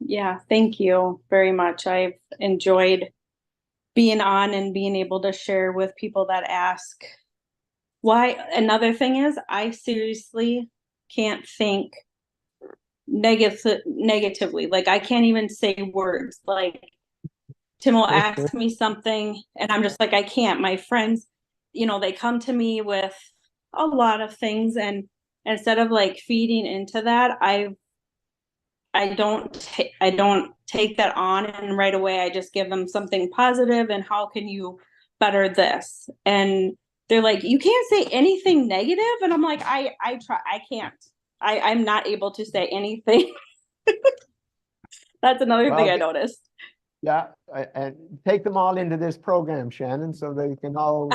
Yeah. Thank you very much. I've enjoyed being on and being able to share with people that ask why. Another thing is, I seriously can't think negatively. Like I can't even say words. Like Tim will ask me something and I'm just like, I can't. My friends, they come to me with a lot of things, and instead of feeding into that, I don't take that on, and right away I just give them something positive and how can you better this? And they're like, you can't say anything negative. And I'm like, I try, I can't. I'm not able to say anything. That's another thing I noticed. Yeah, and take them all into this program, Shannon, so they can all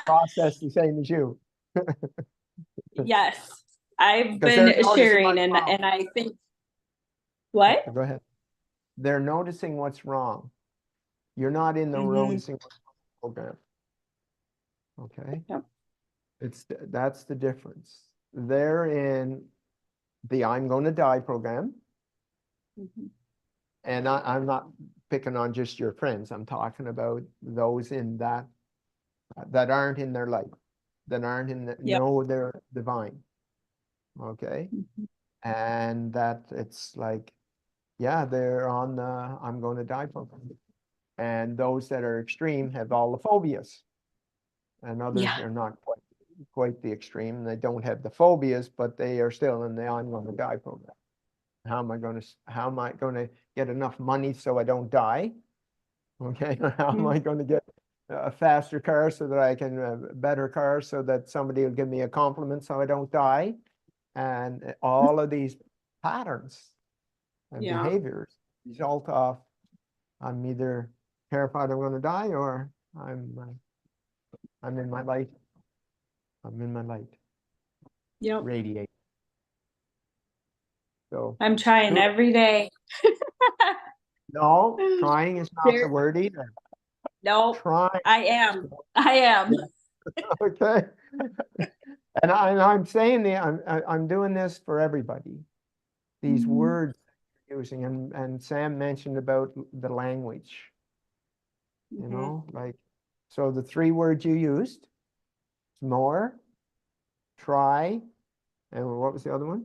process the same as you. Yes, I've 'Cause they're been noticing sharing, what's and wrong. I think what? Go ahead. They're noticing what's wrong. You're not in the noticing what's wrong program. Okay. Yep. That's the difference. They're in the I'm going to die program. And I'm not picking on just your friends. I'm talking about those in that aren't in their light, that aren't in the, Yep. know they're divine. Okay. And that it's like, yeah, they're on the I'm going to die program. And those that are extreme have all the phobias. And others are not quite the extreme. They don't have the phobias, but they are still in the I'm going to die program. How am I going to get enough money so I don't die? Okay. How am I going to get a faster car so that I can a better car so that somebody will give me a compliment so I don't die? And all of these patterns and behaviors result of I'm either terrified I'm going to die or I'm in my light. I'm in my light. Yep. Radiate. So I'm trying every day. no, trying is not the word either. No, Trying. I am. I am. Okay. And I'm saying I'm doing this for everybody. These words you're using, and Sam mentioned about the language. You know, like, so the 3 words you used, more, try, and what was the other one?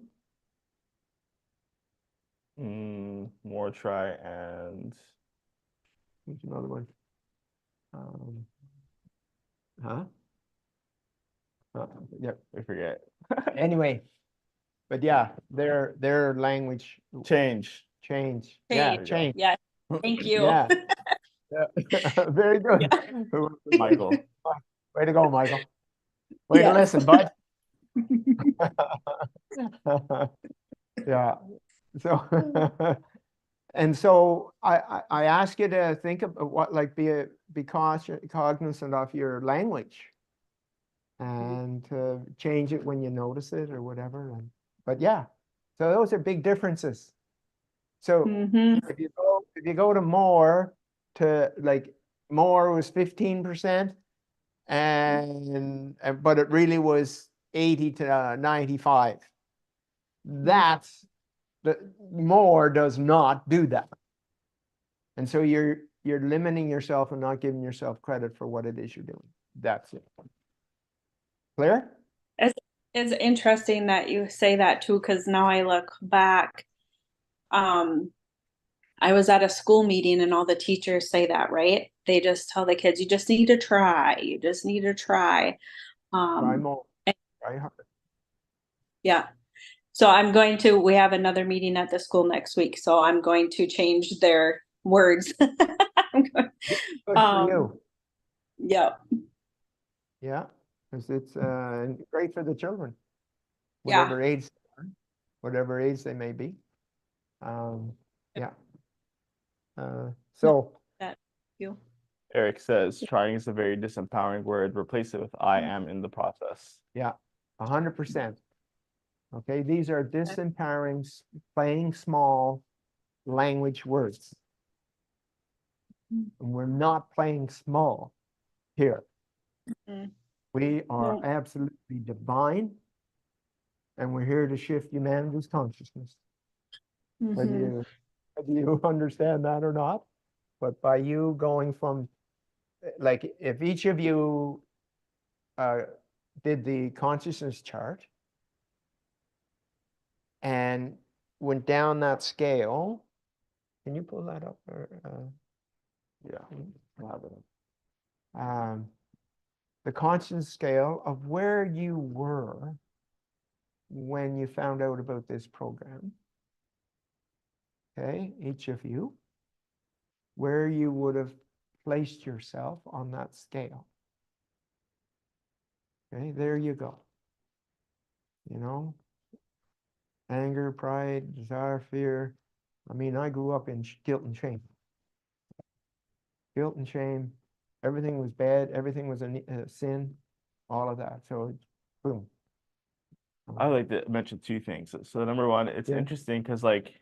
More, try, and There's another one. Huh? Yep. I forget. Anyway, but yeah, their language Change. Yeah, Change. change. Yeah. Thank you. Yeah. Very good. Michael. Way to go, Michael. Way to listen, bud. Yeah. So and so I ask you to think of what, like, be cognizant of your language and change it when you notice it or whatever. But yeah, so those are big differences. So if you go to more, to like more was 15%, but it really was 80 to 95. That's the more does not do that. And so you're limiting yourself and not giving yourself credit for what it is you're doing. That's it. Clear? It's interesting that you say that too, because now I look back. I was at a school meeting and all the teachers say that, right? They just tell the kids, you just need to try. You just need to try. Try more. Try hard. Yeah. So we have another meeting at the school next week. So I'm going to change their words. Good for you. Yeah. Yeah, because it's great for the children, whatever age they may be. Yeah. So Thank you. Eric says trying is a very disempowering word. Replace it with I am in the process. yeah, 100%. Okay, these are disempowering, playing small language words. And we're not playing small here. We are absolutely divine, and we're here to shift humanity's consciousness. Whether you understand that or not, but by you going from, like, if each of you did the consciousness chart and went down that scale, can you pull that up? Or, Yeah. The conscious scale of where you were when you found out about this program. Okay, each of you, where you would have placed yourself on that scale. Okay, there you go. Anger, pride, desire, fear. I mean, I grew up in guilt and shame. Guilt and shame. Everything was bad. Everything was a sin. All of that. So, boom. I like to mention two things. So number one, it's Yeah. interesting because like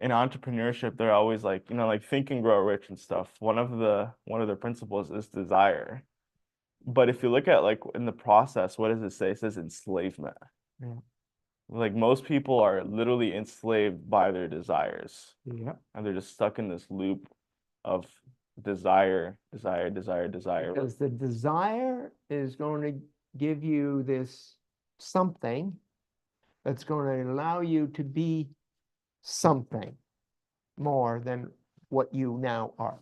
in entrepreneurship, they're always like, like Think and Grow Rich and stuff. One of their principles is desire. But if you look at like in the process, what does it say? It says enslavement. Yeah. Like most people are literally enslaved by their desires. Yeah. And they're just stuck in this loop of desire, desire, desire, desire. Because the desire is going to give you this something that's going to allow you to be something more than what you now are.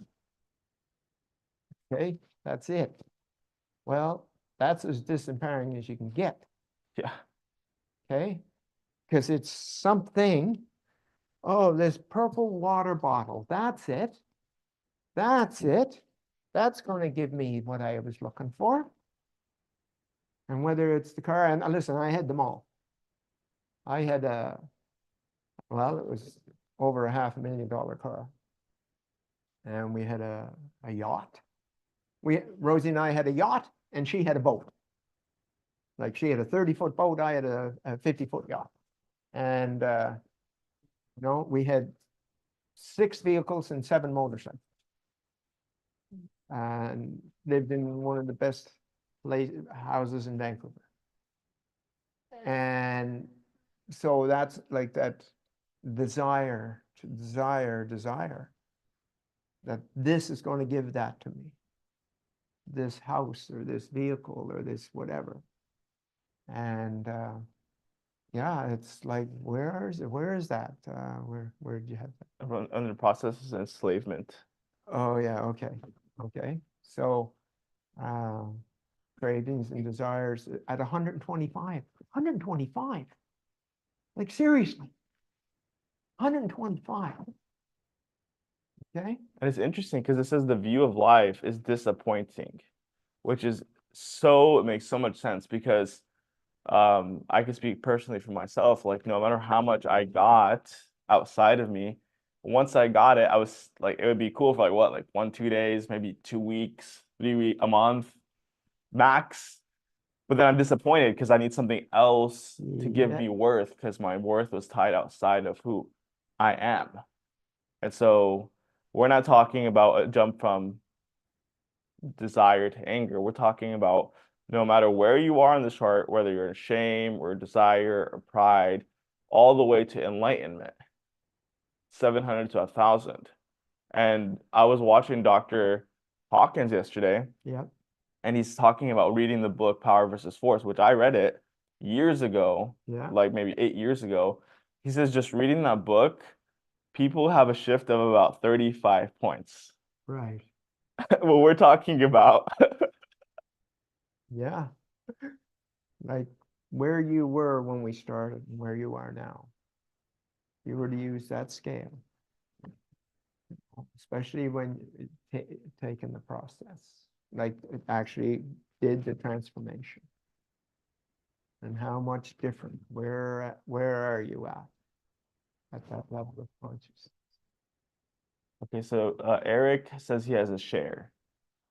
Okay, that's it. Well, that's as disempowering as you can get. Yeah. Okay, because it's something. Oh, this purple water bottle. That's it. That's it. That's going to give me what I was looking for. And whether it's the car, and listen, I had them all. I had well, it was over a $500,000 car. And we had a yacht. Rosie and I had a yacht, and she had a boat. Like she had a 30-foot boat, I had a 50-foot yacht. And we had 6 vehicles and 7 motorcycles. And lived in one of the best houses in Vancouver. And so that's like that desire, that this is going to give that to me, this house or this vehicle or this whatever. And yeah, it's like, where is that? Where did you have that? Under the process is enslavement. Oh yeah, okay. So cravings and desires at 125. Like seriously. 125. Okay. And it's interesting because it says the view of life is disappointing, which is it makes so much sense because I can speak personally for myself. Like no matter how much I got outside of me, once I got it, I was like, it would be cool for like 1-2 days, maybe 2 weeks, 3 weeks, a month max. But then I'm disappointed because I need something else to give me worth because my worth was tied outside of who I am. And so we're not talking about a jump from desire to anger. We're talking about no matter where you are on the chart, whether you're in shame or desire or pride, all the way to enlightenment, 700 to 1,000. And I was watching Dr. Hawkins yesterday. Yeah. And he's talking about reading the book Power versus Force, which I read it years ago, like maybe 8 years ago. He says just reading that book, people have a shift of about 35 points. Right. What we're talking about. Yeah. Like where you were when we started and where you are now. If you were to use that scale, especially when taking the process, like it actually did the transformation. And how much different, where are you at that level of consciousness? Okay, so Eric says he has a share.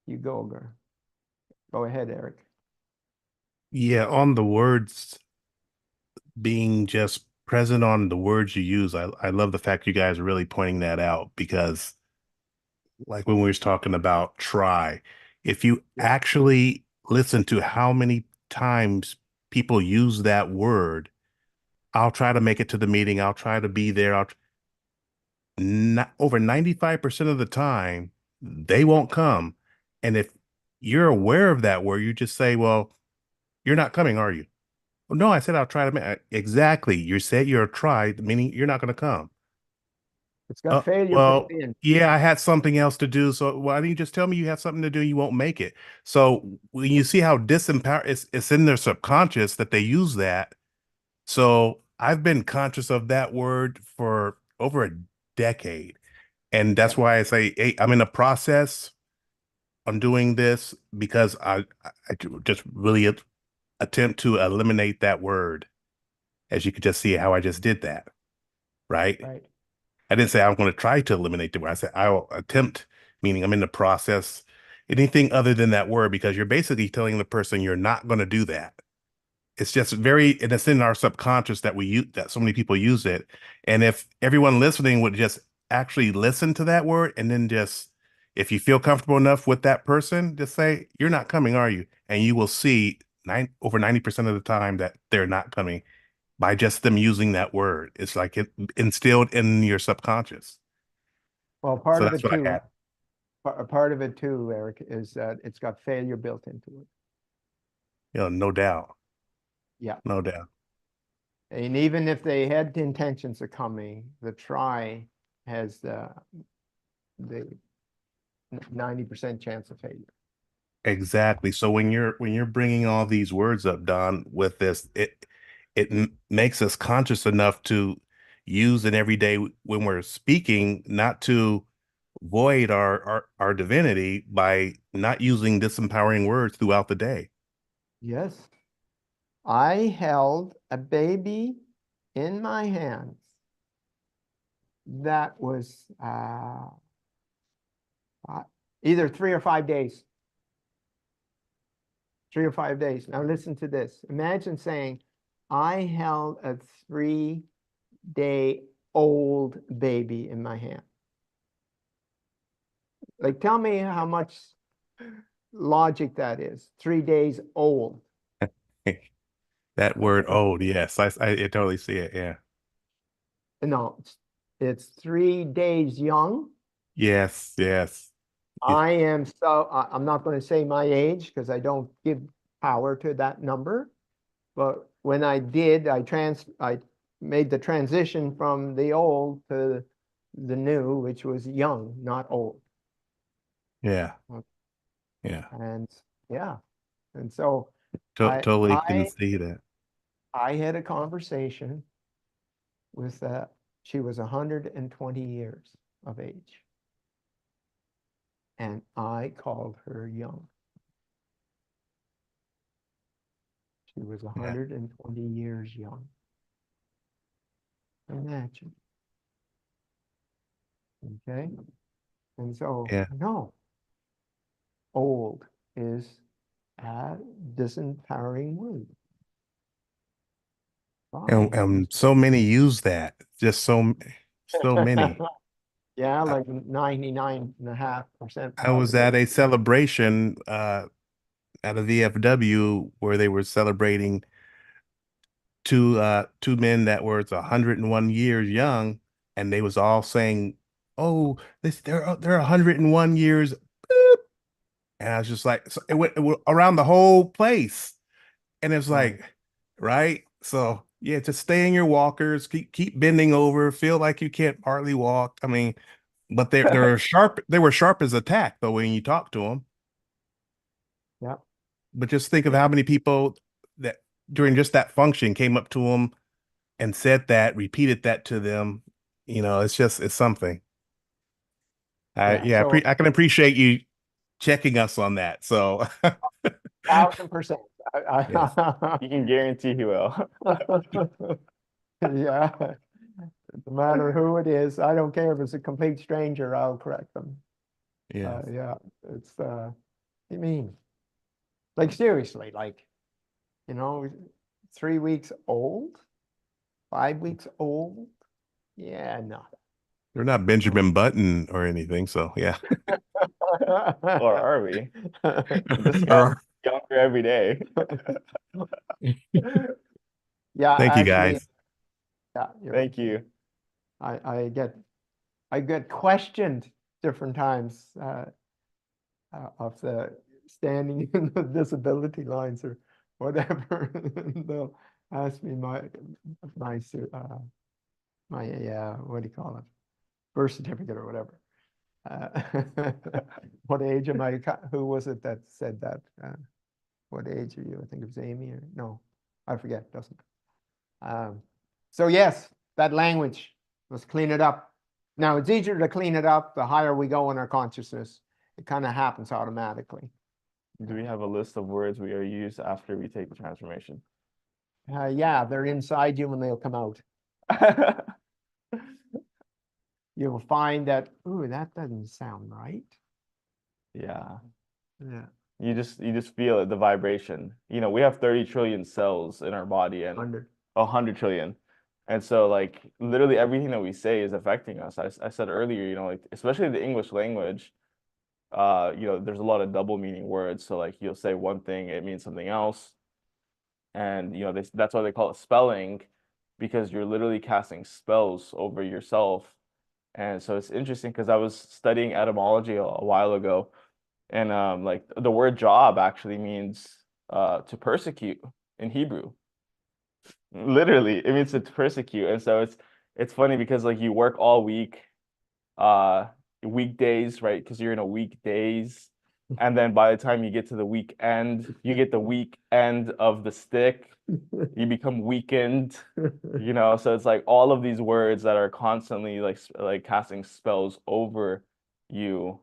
You go, girl. Go ahead, Eric. Yeah, on the words, being just present on the words you use. I love the fact you guys are really pointing that out because like when we was talking about try, if you actually listen to how many times people use that word, I'll try to make it to the meeting. I'll try to be there. Over 95% of the time, they won't come. And if you're aware of that word, you just say, well, you're not coming, are you? Well, no, I said I'll try to make exactly. You said you're tried, meaning you're not going to come. It's got failure. Well, yeah, I had something else to do. So why don't you just tell me you have something to do? You won't make it. So when you see how disempowered it's in their subconscious that they use that. So I've been conscious of that word for over a decade. And that's why I say, hey, I'm in a process on doing this because I just really attempt to eliminate that word. As you could just see how I just did that, right? Right. I didn't say I'm going to try to eliminate the word. I said I will attempt, meaning I'm in the process, anything other than that word, because you're basically telling the person you're not going to do that. It's just very, and it's in our subconscious that we use, that so many people use it. And if everyone listening would just actually listen to that word, and then just, if you feel comfortable enough with that person, just say, you're not coming, are you? And you will see over 90% of the time that they're not coming by just them using that word. It's like it instilled in your subconscious. Well, part So of that's it what I too, had. part of it too, Eric, is that it's got failure built into it. You know, no doubt. Yeah. No doubt. And even if they had the intentions of coming, the try has the 90% chance of failure. Exactly. So when you're bringing all these words up, Don, with this, it makes us conscious enough to use in every day when we're speaking, not to void our divinity by not using disempowering words throughout the day. Yes. I held a baby in my hands that was either 3 or 5 days. 3 or 5 days. Now listen to this. Imagine saying, I held a 3-day-old baby in my hand. Like, tell me how much logic that is. 3 days old. That word old, yes, I totally see it. Yeah. No, it's 3 days young. Yes, yes. I'm not going to say my age because I don't give power to that number. But when I did, I made the transition from the old to the new, which was young, not old. Yeah. Yeah. And yeah. And so I Totally can see that. I had a conversation with she was 120 years of age. And I called her young. She was 120 years young. Imagine. Okay. And so, Yeah. no, old is a disempowering word. And so many use that. Just so many. Yeah, like 99.5% I was at probably. a celebration at a VFW where they were celebrating two men that were 101 years young, and they was all saying, "Oh, they're 101 years." Boop. And I was just like, so it went around the whole place, and it's Right. like, right? So yeah, just stay in your walkers, keep bending over, feel like you can't hardly walk. I mean, but they're sharp. They were sharp as a tack though when you talk to them. Yeah. But just think of how many people that during just that function came up to them and said that, repeated that to them. You know, it's something. So I can appreciate you checking us on that. So 1,000%. Yes. You can guarantee he will. Yeah. No matter who it is, I don't care if it's a complete stranger, I'll correct them. yeah. Yeah, it's I mean, like seriously, like, 3 weeks old, 5 weeks old. Yeah, no. They're not Benjamin Button or anything, so yeah. Or are we? Just got younger every day. Yeah, Thank you actually, guys. yeah, Thank you. I get questioned different times of the standing in the disability lines or whatever. They'll ask me my what do you call it, birth certificate or whatever. What age am I? Who was it that said that? What age are you? I think it was Amy or no, I forget. Doesn't. So yes, that language, let's clean it up. Now it's easier to clean it up the higher we go in our consciousness. It kind of happens automatically. Do we have a list of words we are used after we take the transformation? Yeah, they're inside you and they'll come out. You'll find that, ooh, that doesn't sound right. Yeah. Yeah, You just feel it, the vibration. You know, we have 30 trillion cells in our body and 100. 100 trillion. And so like literally everything that we say is affecting us. I said earlier, you know, like especially the English language, you know, there's a lot of double meaning words. So like you'll say one thing, it means something else. And you know, that's why they call it spelling, because you're literally casting spells over yourself. And so it's interesting because I was studying etymology a while ago, and like the word job actually means to persecute in Hebrew. Literally, it means to persecute. And so it's funny because like you work all week, uh weekdays, right? Because you're in a weekdays. And then by the time you get to the weekend, you get the weak end of the stick. You become weakened, you know. So it's like all of these words that are constantly like casting spells over you.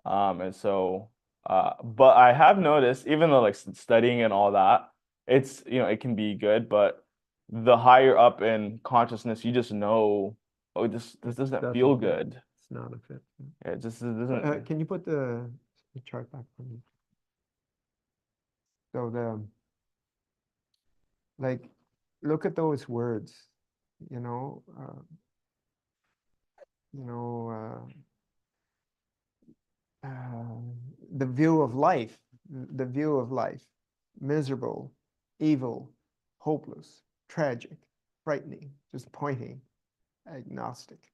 And so but I have noticed, even though like studying and all that, it's, you know, it can be good, but the higher up in consciousness, you just know, oh, this doesn't feel good. It's not a fit. It just doesn't. Can you put the chart back for me? So like, look at those words, you know, you know, the view of life, miserable, evil, hopeless, tragic, frightening, disappointing, agnostic,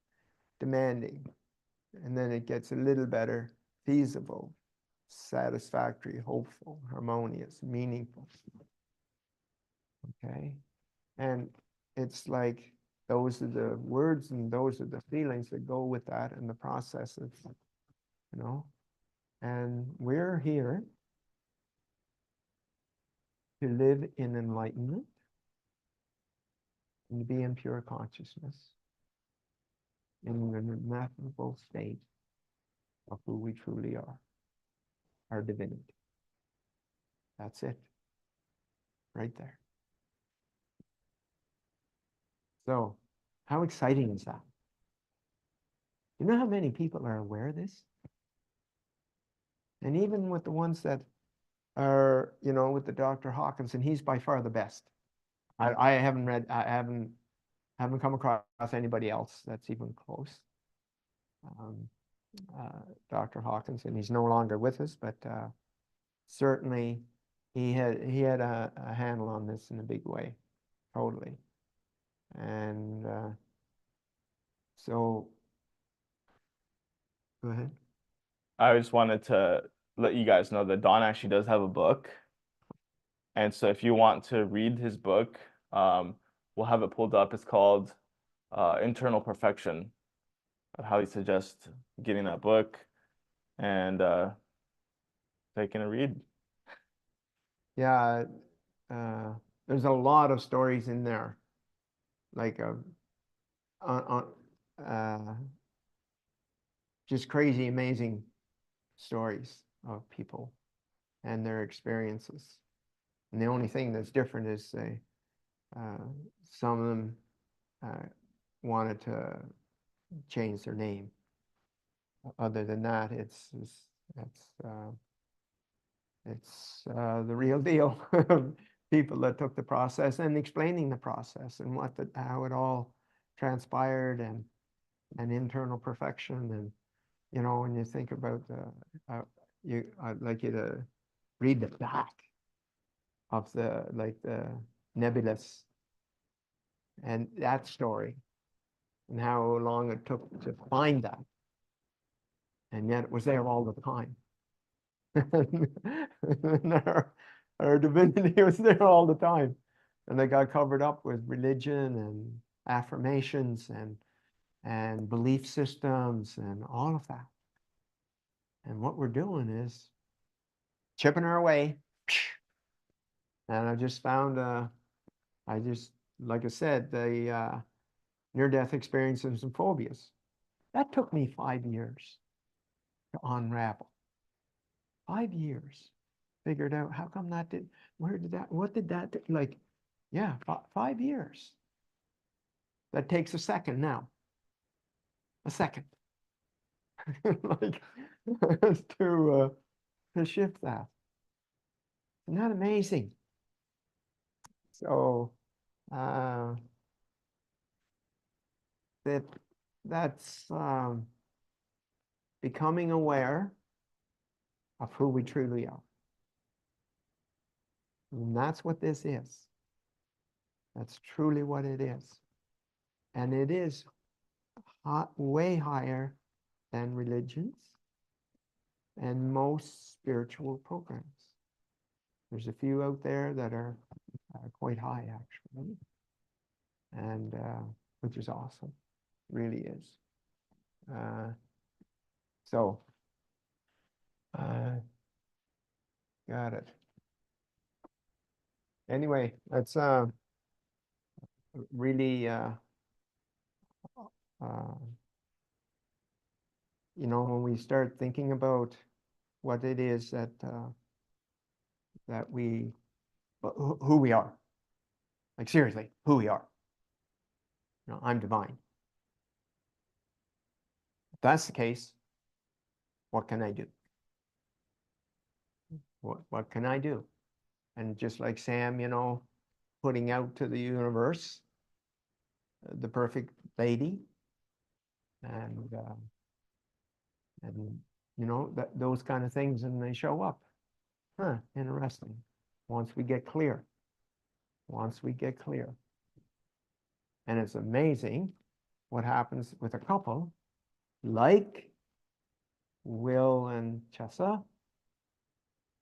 demanding, and then it gets a little better, feasible, satisfactory, hopeful, harmonious, meaningful. Okay, and it's like those are the words and those are the feelings that go with that and the processes, you know. And we're here to live in enlightenment and to be in pure consciousness, in an ineffable state of who we truly are, our divinity. That's it, right there. So, how exciting is that? You know how many people are aware of this? And even with the ones that are, you know, with the Dr. Hawkins, and he's by far the best. I haven't come across anybody else that's even close. Dr. Hawkins, and he's no longer with us, but certainly he had a handle on this in a big way, totally. And so, go ahead. I just wanted to let you guys know that Don actually does have a book. And so if you want to read his book, we'll have it pulled up. It's called Internal Perfection. I'd highly suggest getting that book and taking a read. Yeah, there's a lot of stories in there, like just crazy, amazing stories of people and their experiences. And the only thing that's different is some of them wanted to change their name. Other than that, it's the real deal. People that took the process and explaining the process and how it all transpired and internal perfection. And you know, when you think about I'd like you to read the back of the nebulous and that story and how long it took to find that, and yet it was there all the time. And our divinity was there all the time, and they got covered up with religion and affirmations and belief systems and all of that. And what we're doing is chipping our way. And I just found like I said, the near-death experiences and phobias. That took me 5 years to unravel. 5 years. figured out, how come that did, where did that, what did that do? Like, yeah, 5 years. That takes a second now. A second. Like, to shift that. Isn't that amazing? So, that's becoming aware of who we truly are. And that's what this is. That's truly what it is. And it is way higher than religions and most spiritual programs. There's a few out there that are quite high, actually, and which is awesome, really is. So, got it. Anyway, that's really, you know, when we start thinking about what it is that that who we are, like seriously, who we are. You know, I'm divine. If that's the case, what can I do? What can I do? And just like Sam, you know, putting out to the universe the perfect lady, and you know, those kind of things, and they show up. Huh, interesting. Once we get clear. And it's amazing what happens with a couple like Will and Chessa,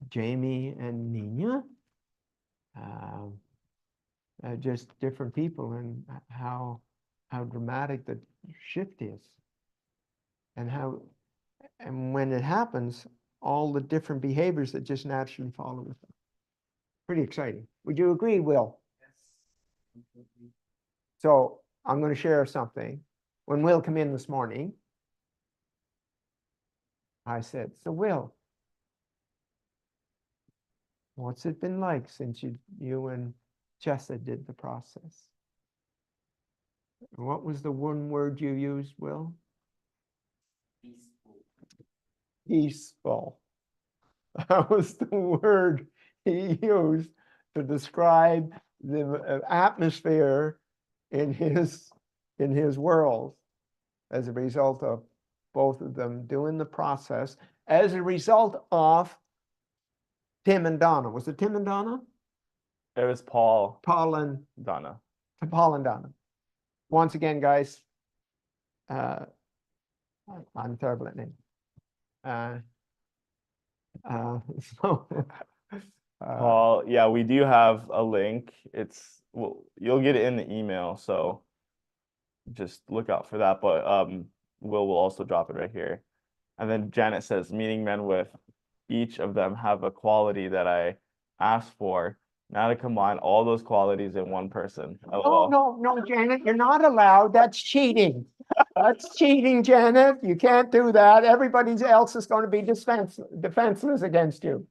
Jamie and Nina, just different people, and how dramatic the shift is, and when it happens, all the different behaviors that just naturally follow with it. Pretty exciting. Would you agree, Will? Yes. So I'm going to share something. When Will came in this morning, I said, so Will, what's it been like since you and Chessa did the process? What was the one word you used, Will? Peaceful. That was the word he used to describe the atmosphere in his world as a result of both of them doing the process, as a result of Tim and Donna. Was it Tim and Donna? It was Paul and Donna. Paul and Donna. Once again, guys, I'm terrible at names. So Paul, yeah, we do have a link. Well, you'll get it in the email, so just look out for that. But will also drop it right here. And then Janet says, meeting men with each of them have a quality that I asked for. Now to combine all those qualities in one person. Oh, no, Janet, you're not allowed. That's cheating. That's cheating, Janet. You can't do that. Everybody else is going to be defenseless against you.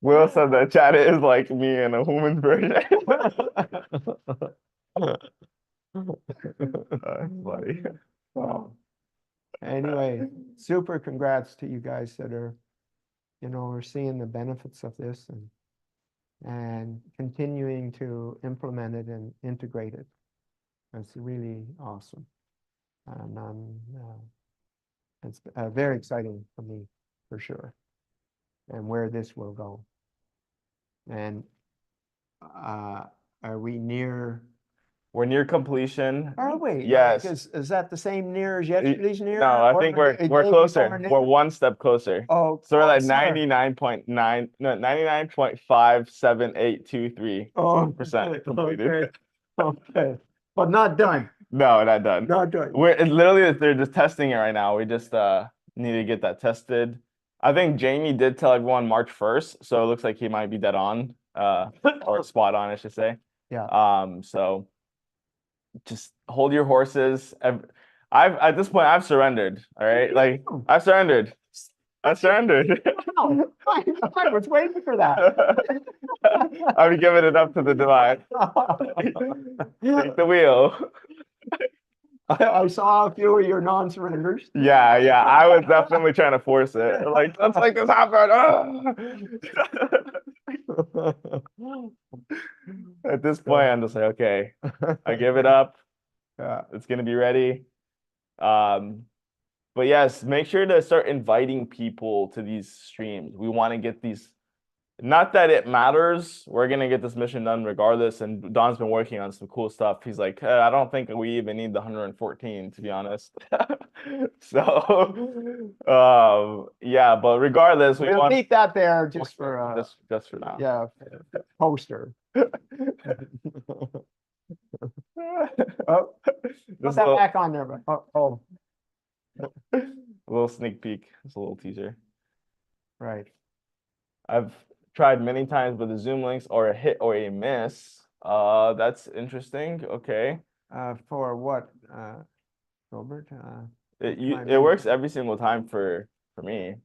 Will said that Janet is like me in a human version. Funny. Oh. Anyway, super congrats to you guys that are, you know, are seeing the benefits of this and continuing to implement it and integrate it. That's really awesome. And it's very exciting for me, for sure, and where this will go. And are we near? We're near completion. Are we? Yes. Is that the same near as yesterday's near? No, I think we're closer. We're one step closer. Oh, so we're like 99.5783% completed. Okay, but not done. No, not done. Not done. They're just testing it right now. We just need to get that tested. I think Jamie did tell everyone March 1st, so it looks like he might be dead on, or spot on, I should say. Yeah. So just hold your horses. At this point I've surrendered. All right, like I've surrendered. I surrendered. Wow, I was waiting for that. I'm giving it up to the divine. Take the wheel. I saw a few of your non-surrenders. Yeah, I was definitely trying to force it. Like, let's make this happen. At this point, I'm just like, okay, I give it up. Yeah. It's gonna be ready. But yes, make sure to start inviting people to these streams. We want to get these. Not that it matters. We're gonna get this mission done regardless. And Don's been working on some cool stuff. He's like, I don't think we even need the 114, to be honest. So, yeah. But regardless, we We'll want keep that there just for just for now. yeah, poster. Oh, put Just that back on there. Oh, a little sneak peek. It's a little teaser. right. I've tried many times with the Zoom links or a hit or a miss. That's interesting. Okay. For what, Robert? It works every single time for me.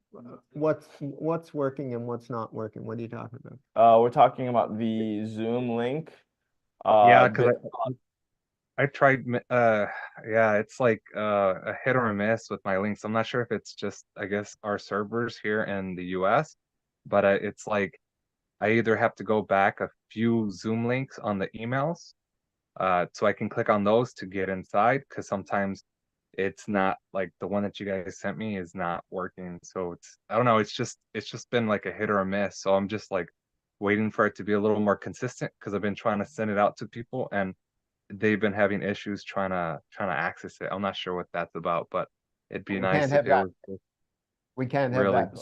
What's working and what's not working? What are you talking about? We're talking about the Zoom link. Yeah, because I tried, yeah, it's like a hit or a miss with my links. I'm not sure if it's just, I guess, our servers here in the US, but it's like I either have to go back a few Zoom links on the emails, so I can click on those to get inside, because sometimes it's not like the one that you guys sent me is not working. So it's, I don't know, it's just been like a hit or a miss. So I'm just like waiting for it to be a little more consistent, because I've been trying to send it out to people and they've been having issues trying to access it. I'm not sure what that's about, but it'd be We nice can't if have it that. was just We can't have really. that.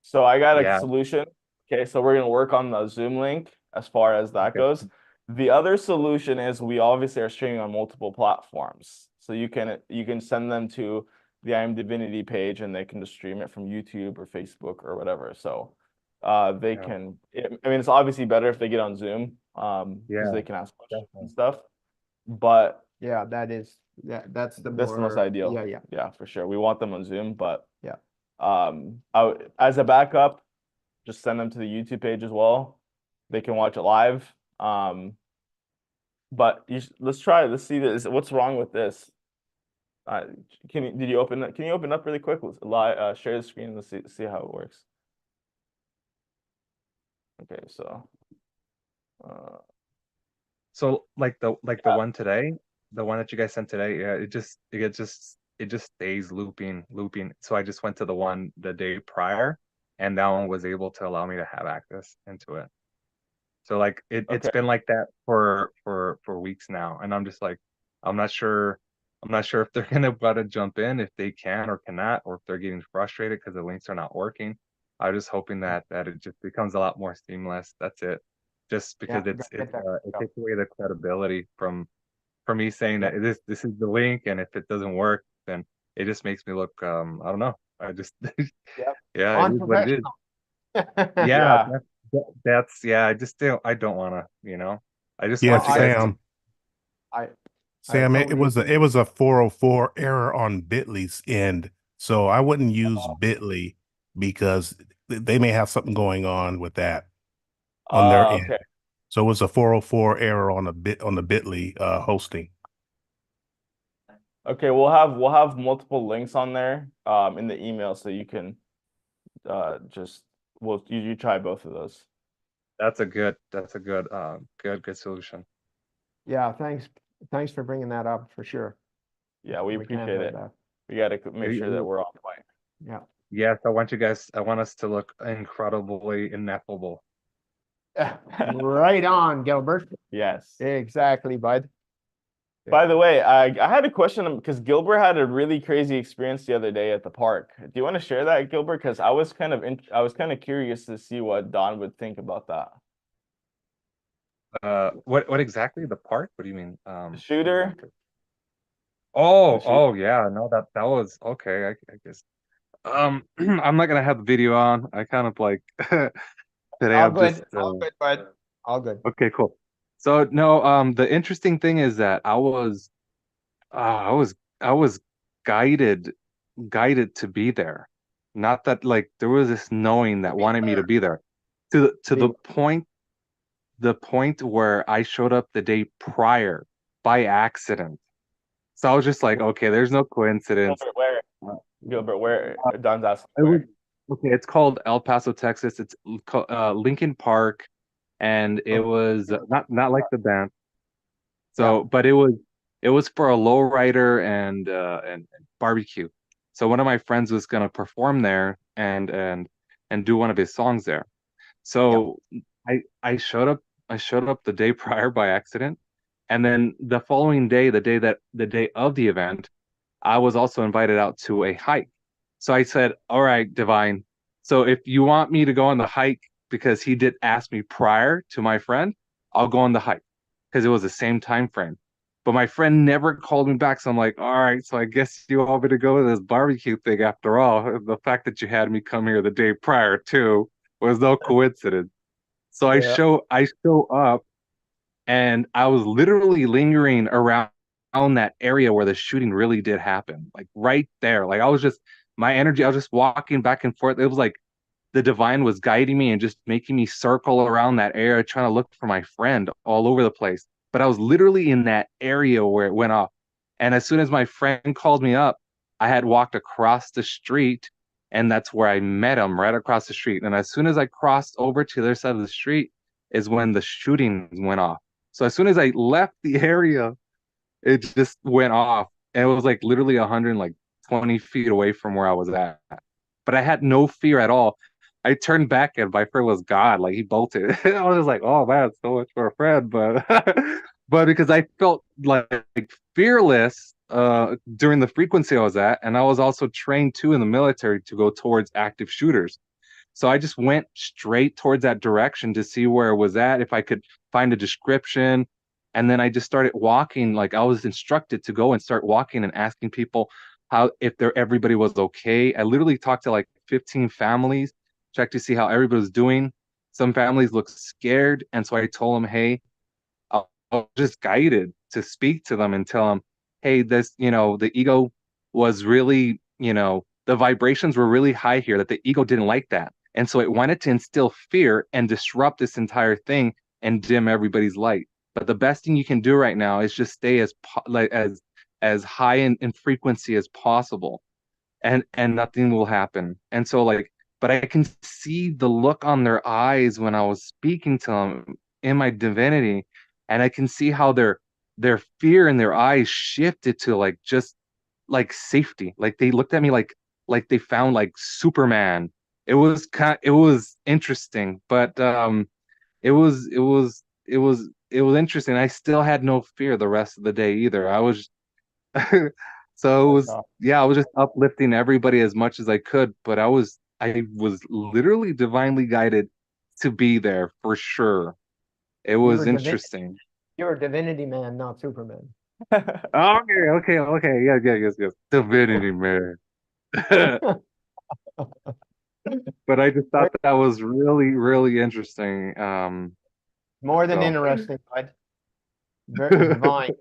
So I got a Yeah. solution. Okay, so we're gonna work on the Zoom link as far as that Okay. goes. The other solution is we obviously are streaming on multiple platforms. So you can send them to the IAMDIVINITY page and they can just stream it from YouTube or Facebook or whatever. So they Yeah. can, I mean, it's obviously better if they get on Zoom, because Yeah, they can ask questions definitely. and stuff. But Yeah, that's the that's the most more, ideal. yeah. For sure. We want them on Zoom, but Yeah. as a backup, just send them to the YouTube page as well. They can watch it live. But let's try it. Let's see this. What's wrong with this? Did you open it? Can you open up really quick? Let's share the screen. Let's see how it works. Okay, so So like the one today, the one that you guys sent today, yeah, it just stays looping. So I just went to the one the day prior, and that one was able to allow me to have access into it. So like it's okay. been like that for weeks now, and I'm just like, I'm not sure if they're gonna jump in, if they can or cannot, or if they're getting frustrated because the links are not working. I'm just hoping that it just becomes a lot more seamless. That's it. Just because Yeah, it yeah. takes away the credibility from me saying that this is the link, and if it doesn't work, then it just makes me look, I don't know. I just yeah, it is what it is. Yeah, that's yeah. I don't want to, I just Yeah, want you guys to. Sam. I Sam, it totally was a 404 error on Bitly's end, so I wouldn't use Bitly because they may have something going on with that on their end. Okay. So it was a 404 error on the Bitly hosting. Okay, we'll have multiple links on there in the email, so you can you try both of those. That's a good good solution. Yeah, thanks for bringing that up for sure. Yeah, we can't appreciate have it. that. We got to make sure that we're on point. Yeah. Yes, I want us to look incredibly ineffable. Right on, Gilbert. Yes. Exactly, bud. By the way, I had a question because Gilbert had a really crazy experience the other day at the park. Do you want to share that, Gilbert? Because I was kind of curious to see what Don would think about that. What exactly? The park? What do you mean? The shooter? Exactly. Oh yeah, no, that was okay. I guess. I'm not gonna have the video on. I kind of like today. All good, bud. All good. Okay, cool. So no, the interesting thing is that I was guided to be there. Not that like there was this knowing that wanted me to be there. To the point where I showed up the day prior by accident. So I was just like, okay, there's no coincidence. Gilbert, where? Don's asking It was where. okay. It's called El Paso, Texas. It's Lincoln Park, and it was not like the band. So, but it was for a lowrider and barbecue. So one of my friends was gonna perform there and do one of his songs there. So I showed up the day prior by accident, and then the following day, the day of the event, I was also invited out to a hike. So I said, "All right, Divine. So if you want me to go on the hike because he did ask me prior to my friend, I'll go on the hike because it was the same time frame." But my friend never called me back, so I'm like, "All right, so I guess you want me to go to this barbecue thing after all. The fact that you had me come here the day prior too was no coincidence." So Yeah. I show up and I was literally lingering around that area where the shooting really did happen, like right there. Like I was just my energy, I was just walking back and forth. It was like the divine was guiding me and just making me circle around that area, trying to look for my friend all over the place. But I was literally in that area where it went off. And as soon as my friend called me up, I had walked across the street, and that's where I met him, right across the street. And as soon as I crossed over to the other side of the street is when the shooting went off. So as soon as I left the area, it just went off. And it was like literally 120 feet away from where I was at. But I had no fear at all. I turned back and my friend was God. Like he bolted. I was just like, oh man, so much for a friend. But but because I felt like fearless during the frequency I was at, and I was also trained too in the military to go towards active shooters. So I just went straight towards that direction to see where it was at, if I could find a description. And then I just started walking. Like I was instructed to go and start walking and asking people how if everybody was okay. I literally talked to like 15 families, checked to see how everybody was doing. Some families looked scared, and so I told them, "Hey, I was just guided to speak to them and tell them, hey, this, the ego was really, the vibrations were really high here, that the ego didn't like that. And so it wanted to instill fear and disrupt this entire thing and dim everybody's light. But the best thing you can do right now is just stay as high in frequency as possible, and nothing will happen." And so like, but I can see the look on their eyes when I was speaking to them in my divinity, and I can see how their fear in their eyes shifted to like just like safety. Like they looked at me like they found like Superman. It was interesting, but it was interesting. I still had no fear the rest of the day either. I was so it That's was, awesome. yeah, I was just uplifting everybody as much as I could, but I was literally divinely guided to be there for sure. It You were was divinity. interesting. You're a divinity man, not Superman. Okay. Yeah, yes. Divinity, man. But I just thought that was really, really interesting. More than So interesting, bud. Divine.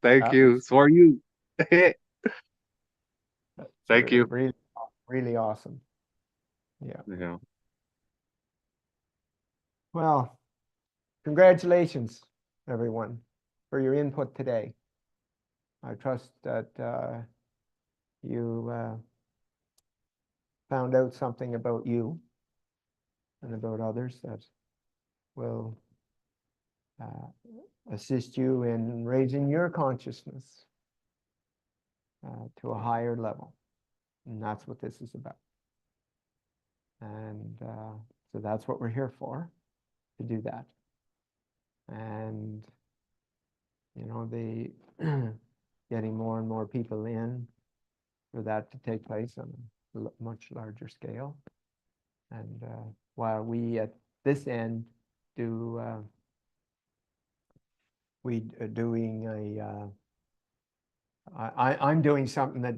thank That you. was So are you. Thank you. really, really awesome. Yeah. Yeah. Well, congratulations, everyone, for your input today. I trust that you found out something about you and about others that will assist you in raising your consciousness to a higher level. And that's what this is about. And so that's what we're here for, to do that. And, the getting more and more people in for that to take place on a much larger scale. And while we at this end do doing a I'm doing something that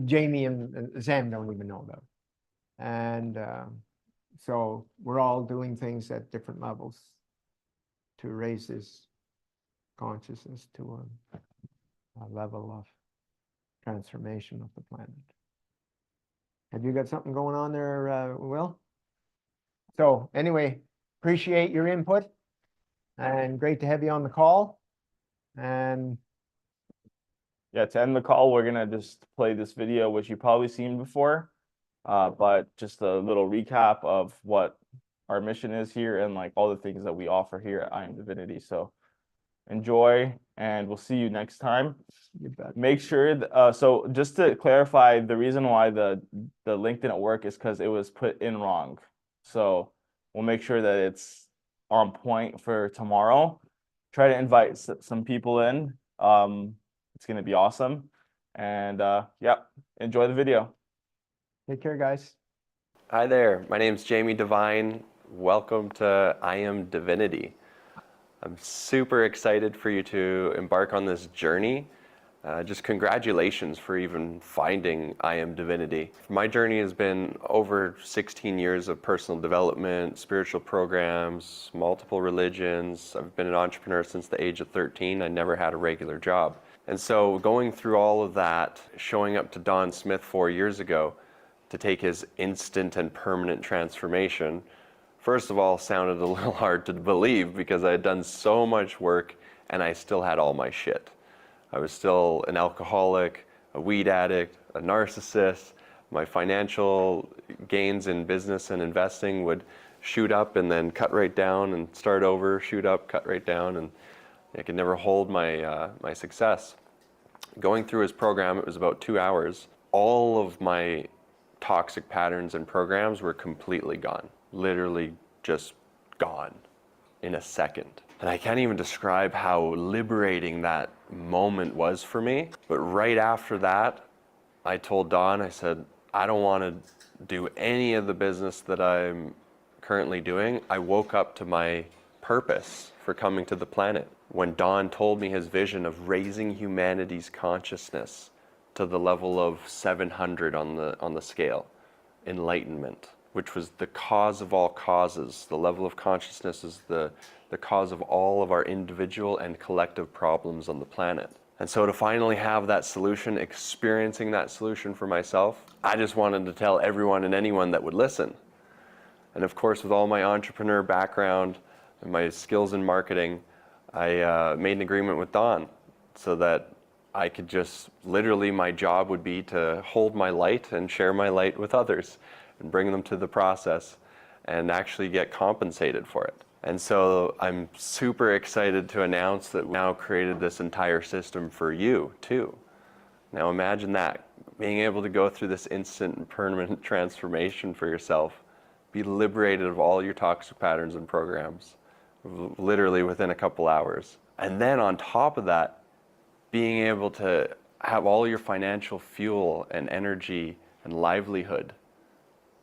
Jamie and Sam don't even know about, and so we're all doing things at different levels to raise this consciousness to a level of transformation of the planet. Have you got something going on there, Will? So anyway, appreciate your input and great to have you on the call. And Yeah, to end the call, we're gonna just play this video, which you've probably seen before, but just a little recap of what our mission is here and like all the things that we offer here at IAMDIVINITY. So enjoy, and we'll see you next time. you bet. Make sure, so just to clarify, the reason why the link didn't work is because it was put in wrong. So we'll make sure that it's on point for tomorrow. Try to invite some people in. It's going to be awesome. And yeah, enjoy the video. Take care, guys. Hi there, my name's Jamie Devine. Welcome to IAMDIVINITY. I'm super excited for you to embark on this journey. Just congratulations for even finding IAMDIVINITY. My journey has been over 16 years of personal development, spiritual programs, multiple religions. I've been an entrepreneur since the age of 13. I never had a regular job. And so going through all of that, showing up to Don Smith 4 years ago to take his instant and permanent transformation, first of all, sounded a little hard to believe because I had done so much work and I still had all my shit. I was still an alcoholic, a weed addict, a narcissist. My financial gains in business and investing would shoot up and then cut right down and start over, shoot up, cut right down, and I could never hold my, my success. Going through his program, it was about 2 hours. All of my toxic patterns and programs were completely gone. Literally just gone in a second. And I can't even describe how liberating that moment was for me. But right after that, I told Don, I said, I don't want to do any of the business that I'm currently doing. I woke up to my purpose for coming to the planet. When Don told me his vision of raising humanity's consciousness to the level of 700 on the scale, enlightenment, which was the cause of all causes. The level of consciousness is the cause of all of our individual and collective problems on the planet. And so to finally have that solution, experiencing that solution for myself, I just wanted to tell everyone and anyone that would listen. And of course, with all my entrepreneur background and my skills in marketing, I made an agreement with Don so that I could just, literally my job would be to hold my light and share my light with others and bring them to the process and actually get compensated for it. And so I'm super excited to announce that we've now created this entire system for you too. Now imagine that, being able to go through this instant and permanent transformation for yourself, be liberated of all your toxic patterns and programs, literally within a couple hours. And then on top of that, being able to have all your financial fuel and energy and livelihood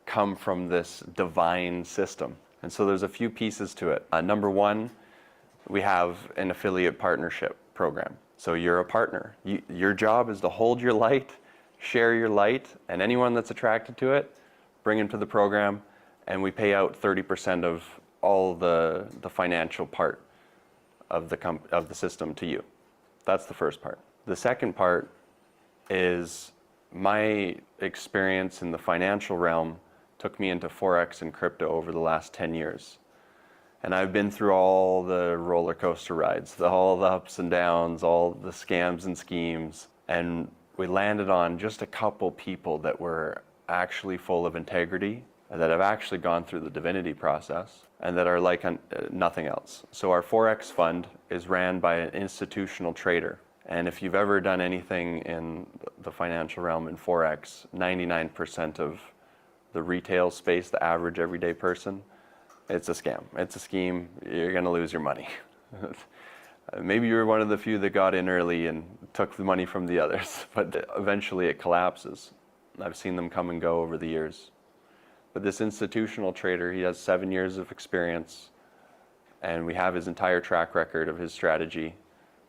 come from this divine system. And so there's a few pieces to it. Number one, we have an affiliate partnership program. So you're a partner. Your job is to hold your light, share your light, and anyone that's attracted to it, bring them to the program, and we pay out 30% of all the financial part of the system to you. That's the first part. The second part is my experience in the financial realm took me into Forex and crypto over the last 10 years. And I've been through all the roller coaster rides, all the ups and downs, all the scams and schemes. And we landed on just a couple people that were actually full of integrity, that have actually gone through the divinity process, and that are like nothing else. So our Forex fund is ran by an institutional trader. And if you've ever done anything in the financial realm in Forex, 99% of the retail space, the average everyday person, it's a scam. It's a scheme. You're going to lose your money. Maybe you were one of the few that got in early and took the money from the others, but eventually it collapses. I've seen them come and go over the years. But this institutional trader, he has 7 years of experience, and we have his entire track record of his strategy.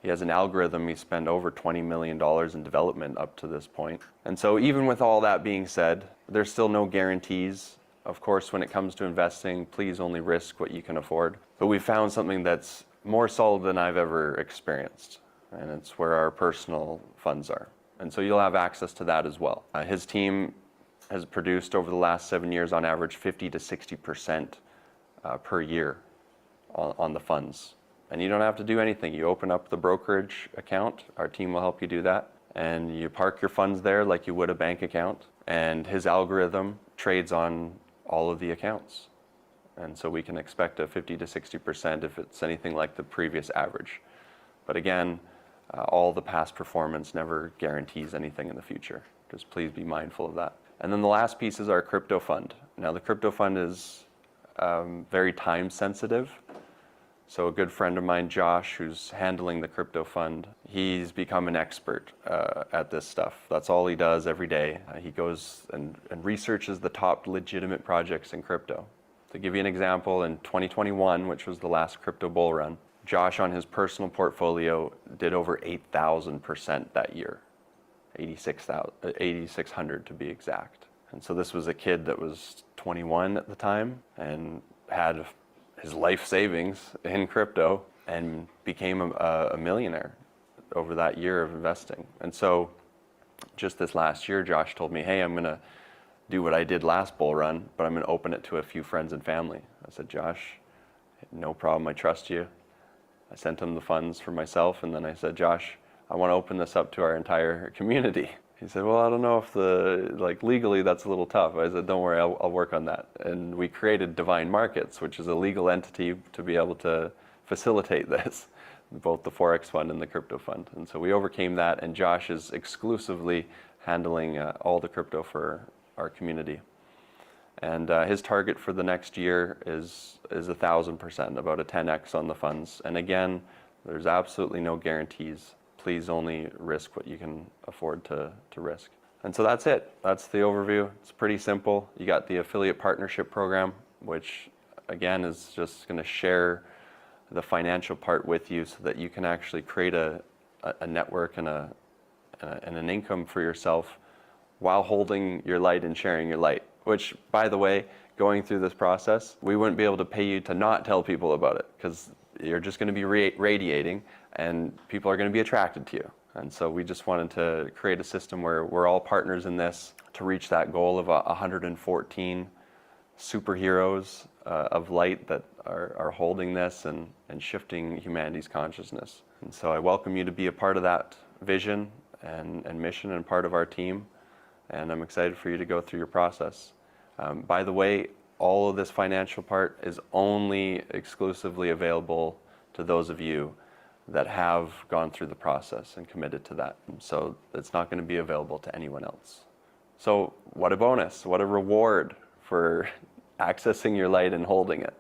He has an algorithm. He spent over $20 million in development up to this point. And so even with all that being said, there's still no guarantees. Of course, when it comes to investing, please only risk what you can afford. But we found something that's more solid than I've ever experienced, and it's where our personal funds are. And so you'll have access to that as well. His team has produced over the last 7 years on average 50 to 60% per year on the funds. And you don't have to do anything. You open up the brokerage account, our team will help you do that, and you park your funds there like you would a bank account, and his algorithm trades on all of the accounts. And so we can expect a 50 to 60% if it's anything like the previous average. But again, all the past performance never guarantees anything in the future. Just please be mindful of that. And then the last piece is our crypto fund. Now the crypto fund is very time sensitive. So a good friend of mine, Josh, who's handling the crypto fund, he's become an expert at this stuff. That's all he does every day. He goes and researches the top legitimate projects in crypto. To give you an example, in 2021, which was the last crypto bull run, Josh on his personal portfolio did over 8,000% that year, 8,600 to be exact. And so this was a kid that was 21 at the time and had his life savings in crypto and became a millionaire over that year of investing. And so just this last year, Josh told me, hey, I'm gonna do what I did last bull run, but I'm gonna open it to a few friends and family. I said, Josh, no problem, I trust you. I sent him the funds for myself, and then I said, Josh, I want to open this up to our entire community. He said, well, I don't know if legally that's a little tough. I said, don't worry, I'll work on that. And we created Divine Markets, which is a legal entity to be able to facilitate this, both the Forex fund and the crypto fund. And so we overcame that, and Josh is exclusively handling all the crypto for our community. And his target for the next year is 1,000%, about a 10x on the funds. And again, there's absolutely no guarantees. Please only risk what you can afford to risk. And so that's it. That's the overview. It's pretty simple. You got the affiliate partnership program, which again is just going to share the financial part with you so that you can actually create a network and an income for yourself while holding your light and sharing your light. Which, by the way, going through this process, we wouldn't be able to pay you to not tell people about it, because you're just going to be radiating and people are going to be attracted to you. And so we just wanted to create a system where we're all partners in this to reach that goal of 114 superheroes of light that are holding this and shifting humanity's consciousness. And so I welcome you to be a part of that vision and mission and part of our team. And I'm excited for you to go through your process. By the way, all of this financial part is only exclusively available to those of you that have gone through the process and committed to that. So it's not going to be available to anyone else. So what a bonus, what a reward for accessing your light and holding it,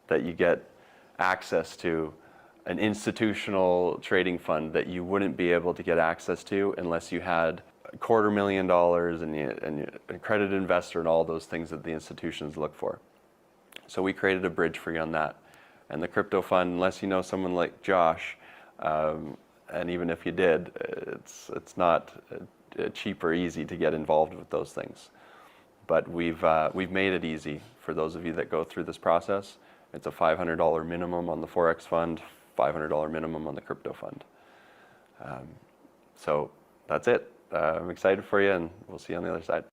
that you get access to an institutional trading fund that you wouldn't be able to get access to unless you had $250,000 and you accredited investor and all those things that the institutions look for. So we created a bridge for you on that. And the crypto fund, unless you know someone like Josh, and even if you did, it's not cheap or easy to get involved with those things. But we've made it easy for those of you that go through this process. It's a $500 minimum on the Forex fund, $500 minimum on the crypto fund. So that's it. I'm excited for you, and we'll see you on the other side.